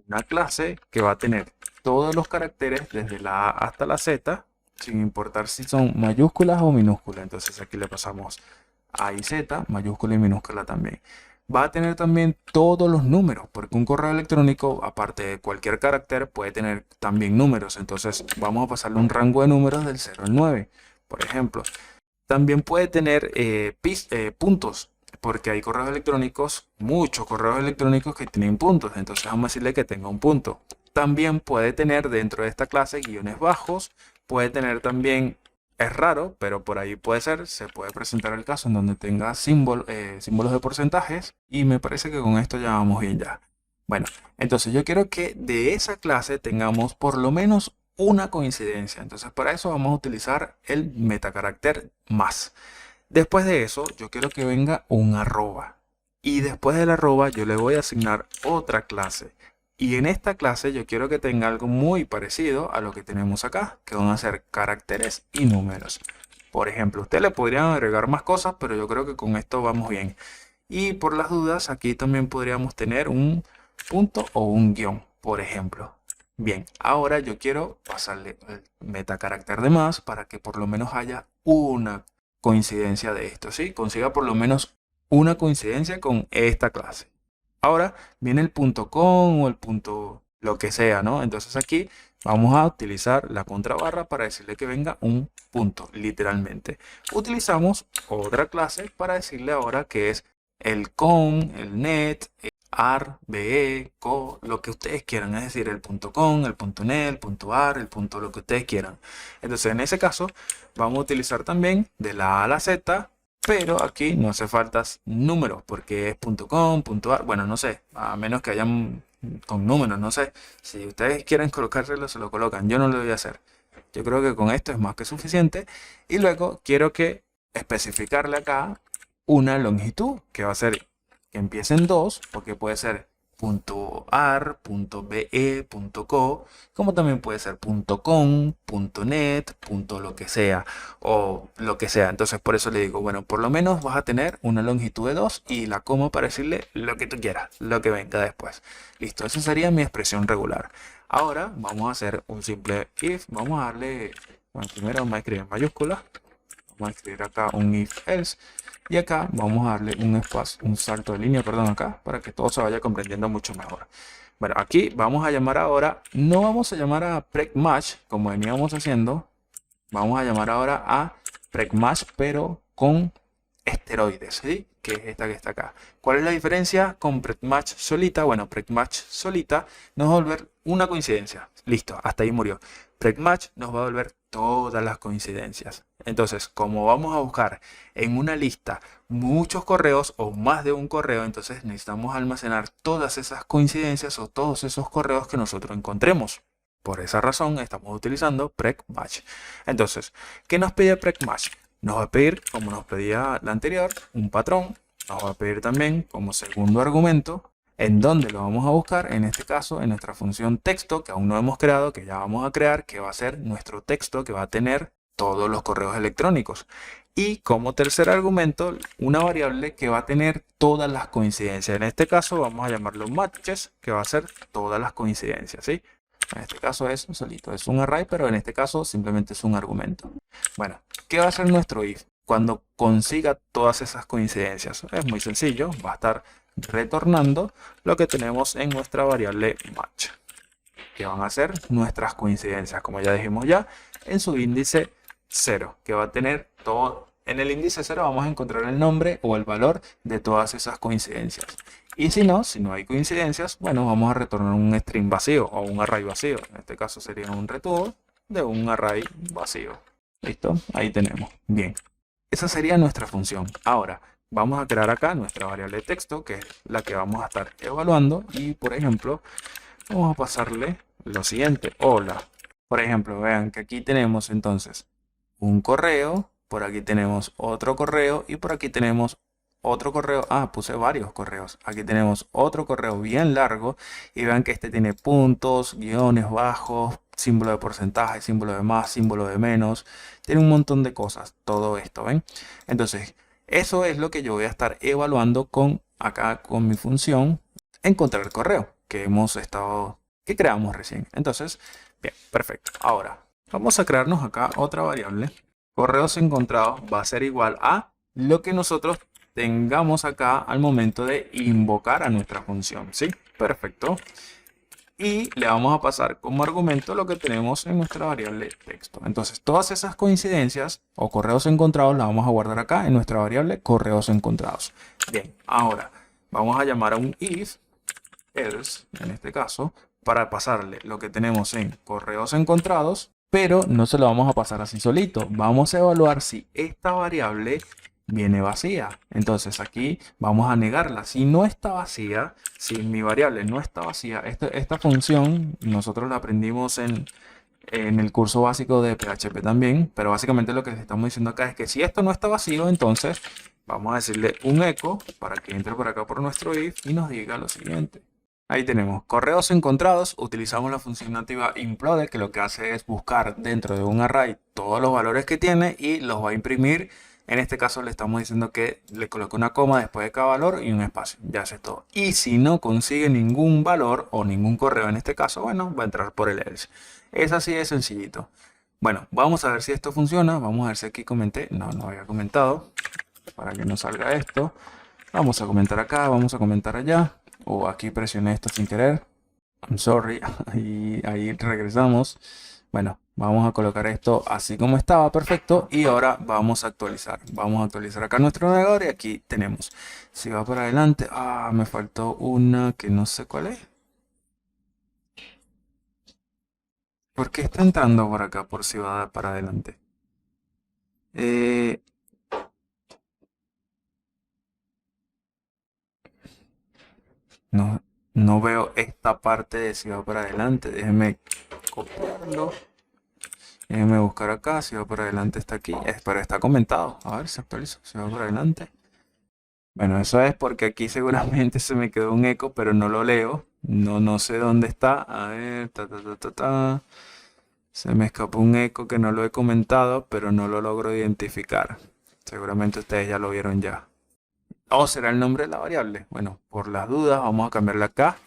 Una clase que va a tener todos los caracteres desde la A hasta la Z, sin importar si son mayúsculas o minúsculas. Entonces aquí le pasamos A y Z, mayúscula y minúscula también. Va a tener también todos los números, porque un correo electrónico, aparte de cualquier carácter, puede tener también números. Entonces vamos a pasarle un rango de números del 0 al 9, por ejemplo. También puede tener puntos, porque hay correos electrónicos, muchos correos electrónicos que tienen puntos. Entonces vamos a decirle que tenga un punto. También puede tener dentro de esta clase guiones bajos. Puede tener también, es raro, pero por ahí puede ser, se puede presentar el caso en donde tenga símbolos de porcentajes. Y me parece que con esto ya vamos bien ya. Bueno, entonces yo quiero que de esa clase tengamos por lo menos una coincidencia. Entonces para eso vamos a utilizar el metacarácter más. Después de eso yo quiero que venga un arroba. Y después del arroba yo le voy a asignar otra clase. Y en esta clase yo quiero que tenga algo muy parecido a lo que tenemos acá, que van a ser caracteres y números. Por ejemplo, ustedes le podrían agregar más cosas, pero yo creo que con esto vamos bien. Y por las dudas, aquí también podríamos tener un punto o un guión, por ejemplo. Bien, ahora yo quiero pasarle el metacarácter de más para que por lo menos haya una coincidencia de esto, ¿sí? Consiga por lo menos una coincidencia con esta clase. Ahora viene el punto con o el punto lo que sea, ¿no? Entonces aquí vamos a utilizar la contrabarra para decirle que venga un punto, literalmente. Utilizamos otra clase para decirle ahora que es el con, el net, .ar, be, co, lo que ustedes quieran, es decir, el .com, el .net, el .ar, el punto lo que ustedes quieran. Entonces, en ese caso, vamos a utilizar también de la A a la Z, pero aquí no hace falta números porque es .com, .ar, bueno, no sé, a menos que hayan con números, no sé. Si ustedes quieren colocárselo, se lo colocan. Yo no lo voy a hacer. Yo creo que con esto es más que suficiente. Y luego quiero que especificarle acá una longitud que va a ser que empiece en 2, porque puede ser .ar, .be, .co, como también puede ser .com, .net, lo que sea, o lo que sea. Entonces por eso le digo, bueno, por lo menos vas a tener una longitud de 2 y la coma para decirle lo que tú quieras, lo que venga después. Listo, esa sería mi expresión regular. Ahora vamos a hacer un simple if, vamos a darle, bueno, primero vamos a escribir en mayúsculas, vamos a escribir acá un if else. Y acá vamos a darle un espacio, un salto de línea, perdón, acá, para que todo se vaya comprendiendo mucho mejor. Bueno, aquí vamos a llamar ahora, no vamos a llamar a PregMatch como veníamos haciendo, vamos a llamar ahora a PregMatch, pero con esteroides, ¿sí? Que es esta que está acá. ¿Cuál es la diferencia con PregMatch solita? Bueno, PregMatch solita nos va a volver una coincidencia. Listo, hasta ahí murió. PregMatch nos va a volver todas las coincidencias. Entonces, como vamos a buscar en una lista muchos correos o más de un correo, entonces necesitamos almacenar todas esas coincidencias o todos esos correos que nosotros encontremos. Por esa razón estamos utilizando PregMatch. Entonces, ¿qué nos pide PregMatch? Nos va a pedir, como nos pedía la anterior, un patrón. Nos va a pedir también como segundo argumento en dónde lo vamos a buscar, en este caso en nuestra función texto que aún no hemos creado, que ya vamos a crear, que va a ser nuestro texto que va a tener todos los correos electrónicos. Y como tercer argumento, una variable que va a tener todas las coincidencias. En este caso vamos a llamarlo matches, que va a ser todas las coincidencias, ¿sí? En este caso es solito, es un array, pero en este caso simplemente es un argumento. Bueno, ¿qué va a hacer nuestro if cuando consiga todas esas coincidencias? Es muy sencillo, va a estar retornando lo que tenemos en nuestra variable match, que van a ser nuestras coincidencias, como ya dijimos ya, en su índice 0, que va a tener todo. En el índice 0 vamos a encontrar el nombre o el valor de todas esas coincidencias. Y si no hay coincidencias, bueno, vamos a retornar un string vacío o un array vacío. En este caso sería un return de un array vacío. ¿Listo? Ahí tenemos. Bien. Esa sería nuestra función. Ahora, vamos a crear acá nuestra variable de texto, que es la que vamos a estar evaluando. Y, por ejemplo, vamos a pasarle lo siguiente. Hola. Por ejemplo, vean que aquí tenemos entonces un correo. Por aquí tenemos otro correo. Y por aquí tenemos otro correo. Ah, puse varios correos. Aquí tenemos otro correo bien largo. Y vean que este tiene puntos, guiones bajos, símbolo de porcentaje, símbolo de más, símbolo de menos. Tiene un montón de cosas. Todo esto, ¿ven? Entonces, eso es lo que yo voy a estar evaluando con acá con mi función encontrar el correo que creamos recién. Entonces, bien, perfecto. Ahora, vamos a crearnos acá otra variable. Correos encontrados va a ser igual a lo que nosotros tengamos acá al momento de invocar a nuestra función, ¿sí? Perfecto. Y le vamos a pasar como argumento lo que tenemos en nuestra variable texto. Entonces, todas esas coincidencias o correos encontrados las vamos a guardar acá en nuestra variable correos encontrados. Bien, ahora vamos a llamar a un if, else, en este caso, para pasarle lo que tenemos en correos encontrados, pero no se lo vamos a pasar así solito. Vamos a evaluar si esta variable viene vacía. Entonces aquí vamos a negarla. Si no está vacía, si mi variable no está vacía, esta función nosotros la aprendimos en el curso básico de PHP también, pero básicamente lo que estamos diciendo acá es que si esto no está vacío, entonces vamos a decirle un echo para que entre por acá por nuestro if y nos diga lo siguiente. Ahí tenemos correos encontrados, utilizamos la función nativa implode, que lo que hace es buscar dentro de un array todos los valores que tiene y los va a imprimir. En este caso le estamos diciendo que le coloque una coma después de cada valor y un espacio. Ya es todo. Y si no consigue ningún valor o ningún correo en este caso, bueno, va a entrar por el else. Es así de sencillito. Bueno, vamos a ver si esto funciona. Vamos a ver si aquí comenté. No había comentado. Para que no salga esto. Vamos a comentar acá, vamos a comentar allá. O aquí presioné esto sin querer. I'm sorry. Ahí regresamos. Bueno, vamos a colocar esto así como estaba, perfecto. Y ahora vamos a actualizar. Vamos a actualizar acá nuestro navegador y aquí tenemos. Si va para adelante, me faltó una que no sé cuál es. ¿Por qué está entrando por acá por si va para adelante? Eh, no, no veo esta parte de si va para adelante. Déjeme copiarlo. Déjeme buscar acá. Si va para adelante está aquí. Pero está comentado. A ver si actualizo. Si va para adelante. Bueno, eso es porque aquí seguramente se me quedó un eco, pero no lo leo. No sé dónde está. A ver, Se me escapó un eco que no lo he comentado, pero no lo logro identificar. Seguramente ustedes ya lo vieron ya. ¿O será el nombre de la variable? Bueno, por las dudas vamos a cambiarle acá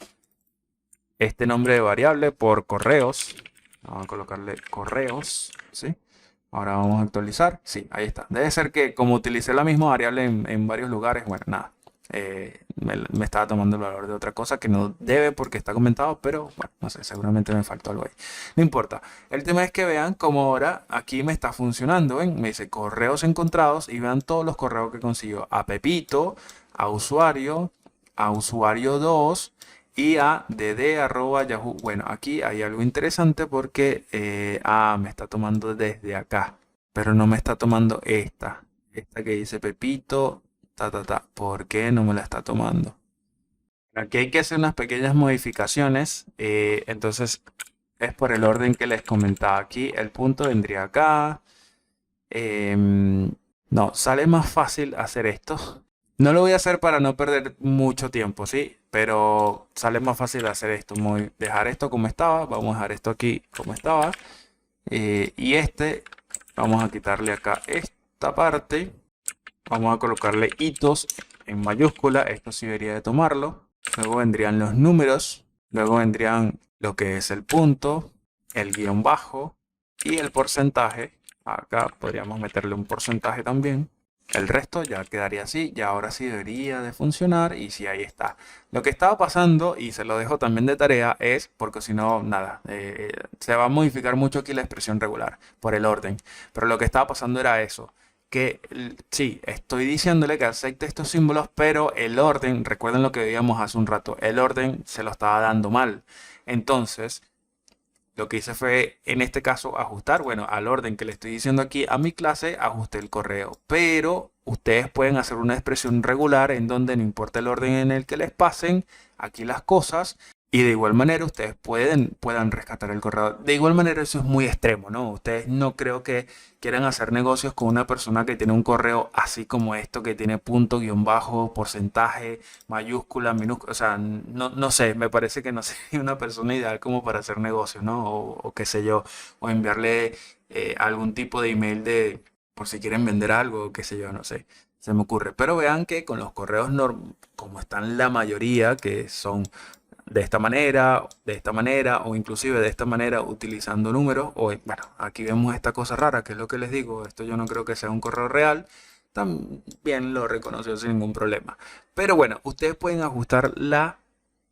este nombre de variable por correos. Vamos a colocarle correos, ¿sí? Ahora vamos a actualizar. Sí, ahí está. Debe ser que como utilicé la misma variable en varios lugares, bueno, nada. Me estaba tomando el valor de otra cosa que no debe porque está comentado, pero bueno, no sé, seguramente me faltó algo ahí. No importa. El tema es que vean cómo ahora aquí me está funcionando. ¿Ven? Me dice correos encontrados y vean todos los correos que consiguió. A Pepito, a usuario 2 y a dd@yahoo. Bueno, aquí hay algo interesante porque me está tomando desde acá, pero no me está tomando esta que dice Pepito, ¿Por qué no me la está tomando? Aquí hay que hacer unas pequeñas modificaciones, entonces es por el orden que les comentaba. Aquí el punto vendría acá. No, sale más fácil hacer esto. No lo voy a hacer para no perder mucho tiempo, ¿sí? Pero sale más fácil hacer esto. Dejar esto como estaba. Vamos a dejar esto aquí como estaba. Y vamos a quitarle acá esta parte. Vamos a colocarle hitos en mayúscula. Esto sí debería de tomarlo. Luego vendrían los números. Luego vendrían lo que es el punto, el guión bajo y el porcentaje. Acá podríamos meterle un porcentaje también. El resto ya quedaría así, ya ahora sí debería de funcionar y sí, ahí está. Lo que estaba pasando, y se lo dejo también de tarea, es, porque si no, nada, se va a modificar mucho aquí la expresión regular por el orden. Pero lo que estaba pasando era eso, que sí, estoy diciéndole que acepte estos símbolos, pero el orden, recuerden lo que veíamos hace un rato, el orden se lo estaba dando mal. Entonces, lo que hice fue, en este caso, ajustar, bueno, al orden que le estoy diciendo aquí a mi clase, ajusté el correo. Pero ustedes pueden hacer una expresión regular en donde no importa el orden en el que les pasen aquí las cosas. Y de igual manera ustedes puedan rescatar el correo. De igual manera eso es muy extremo, ¿no? Ustedes no creo que quieran hacer negocios con una persona que tiene un correo así como esto, que tiene punto, guión bajo, porcentaje, mayúscula, minúscula. O sea, no sé, me parece que no sería una persona ideal como para hacer negocios, ¿no? O qué sé yo, o enviarle algún tipo de email por si quieren vender algo, qué sé yo, no sé. Se me ocurre. Pero vean que con los correos como están la mayoría, que son de esta manera o inclusive de esta manera utilizando números. Bueno, aquí vemos esta cosa rara que es lo que les digo. Esto yo no creo que sea un correo real. También lo reconoció sin ningún problema. Pero bueno, ustedes pueden ajustar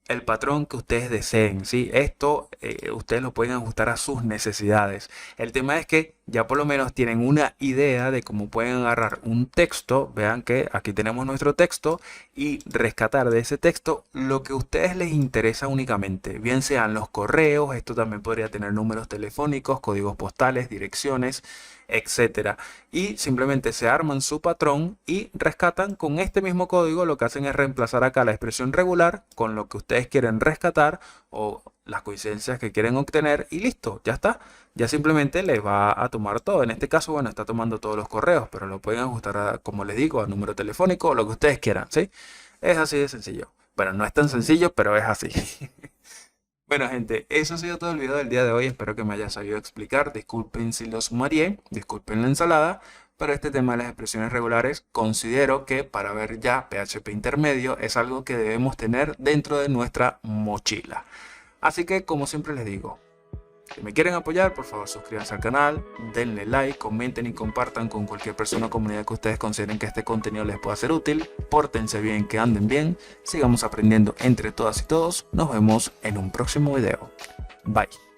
el patrón que ustedes deseen, ¿sí? Esto ustedes lo pueden ajustar a sus necesidades. El tema es que ya por lo menos tienen una idea de cómo pueden agarrar un texto. Vean que aquí tenemos nuestro texto y rescatar de ese texto lo que a ustedes les interesa únicamente. Bien sean los correos, esto también podría tener números telefónicos, códigos postales, direcciones, etcétera. Y simplemente se arman su patrón y rescatan con este mismo código. Lo que hacen es reemplazar acá la expresión regular con lo que ustedes quieren rescatar o las coincidencias que quieren obtener y listo, ya está. Ya simplemente les va a tomar todo. En este caso, bueno, está tomando todos los correos, pero lo pueden ajustar como les digo, a número telefónico o lo que ustedes quieran, ¿sí? Es así de sencillo. Bueno, no es tan sencillo, pero es así. Bueno, gente, eso ha sido todo el video del día de hoy. Espero que me haya sabido explicar. Disculpen si los mareé, disculpen la ensalada, pero este tema de las expresiones regulares considero que para ver ya PHP intermedio es algo que debemos tener dentro de nuestra mochila. Así que, como siempre les digo, si me quieren apoyar, por favor suscríbanse al canal, denle like, comenten y compartan con cualquier persona o comunidad que ustedes consideren que este contenido les pueda ser útil. Pórtense bien, que anden bien, sigamos aprendiendo entre todas y todos. Nos vemos en un próximo video. Bye.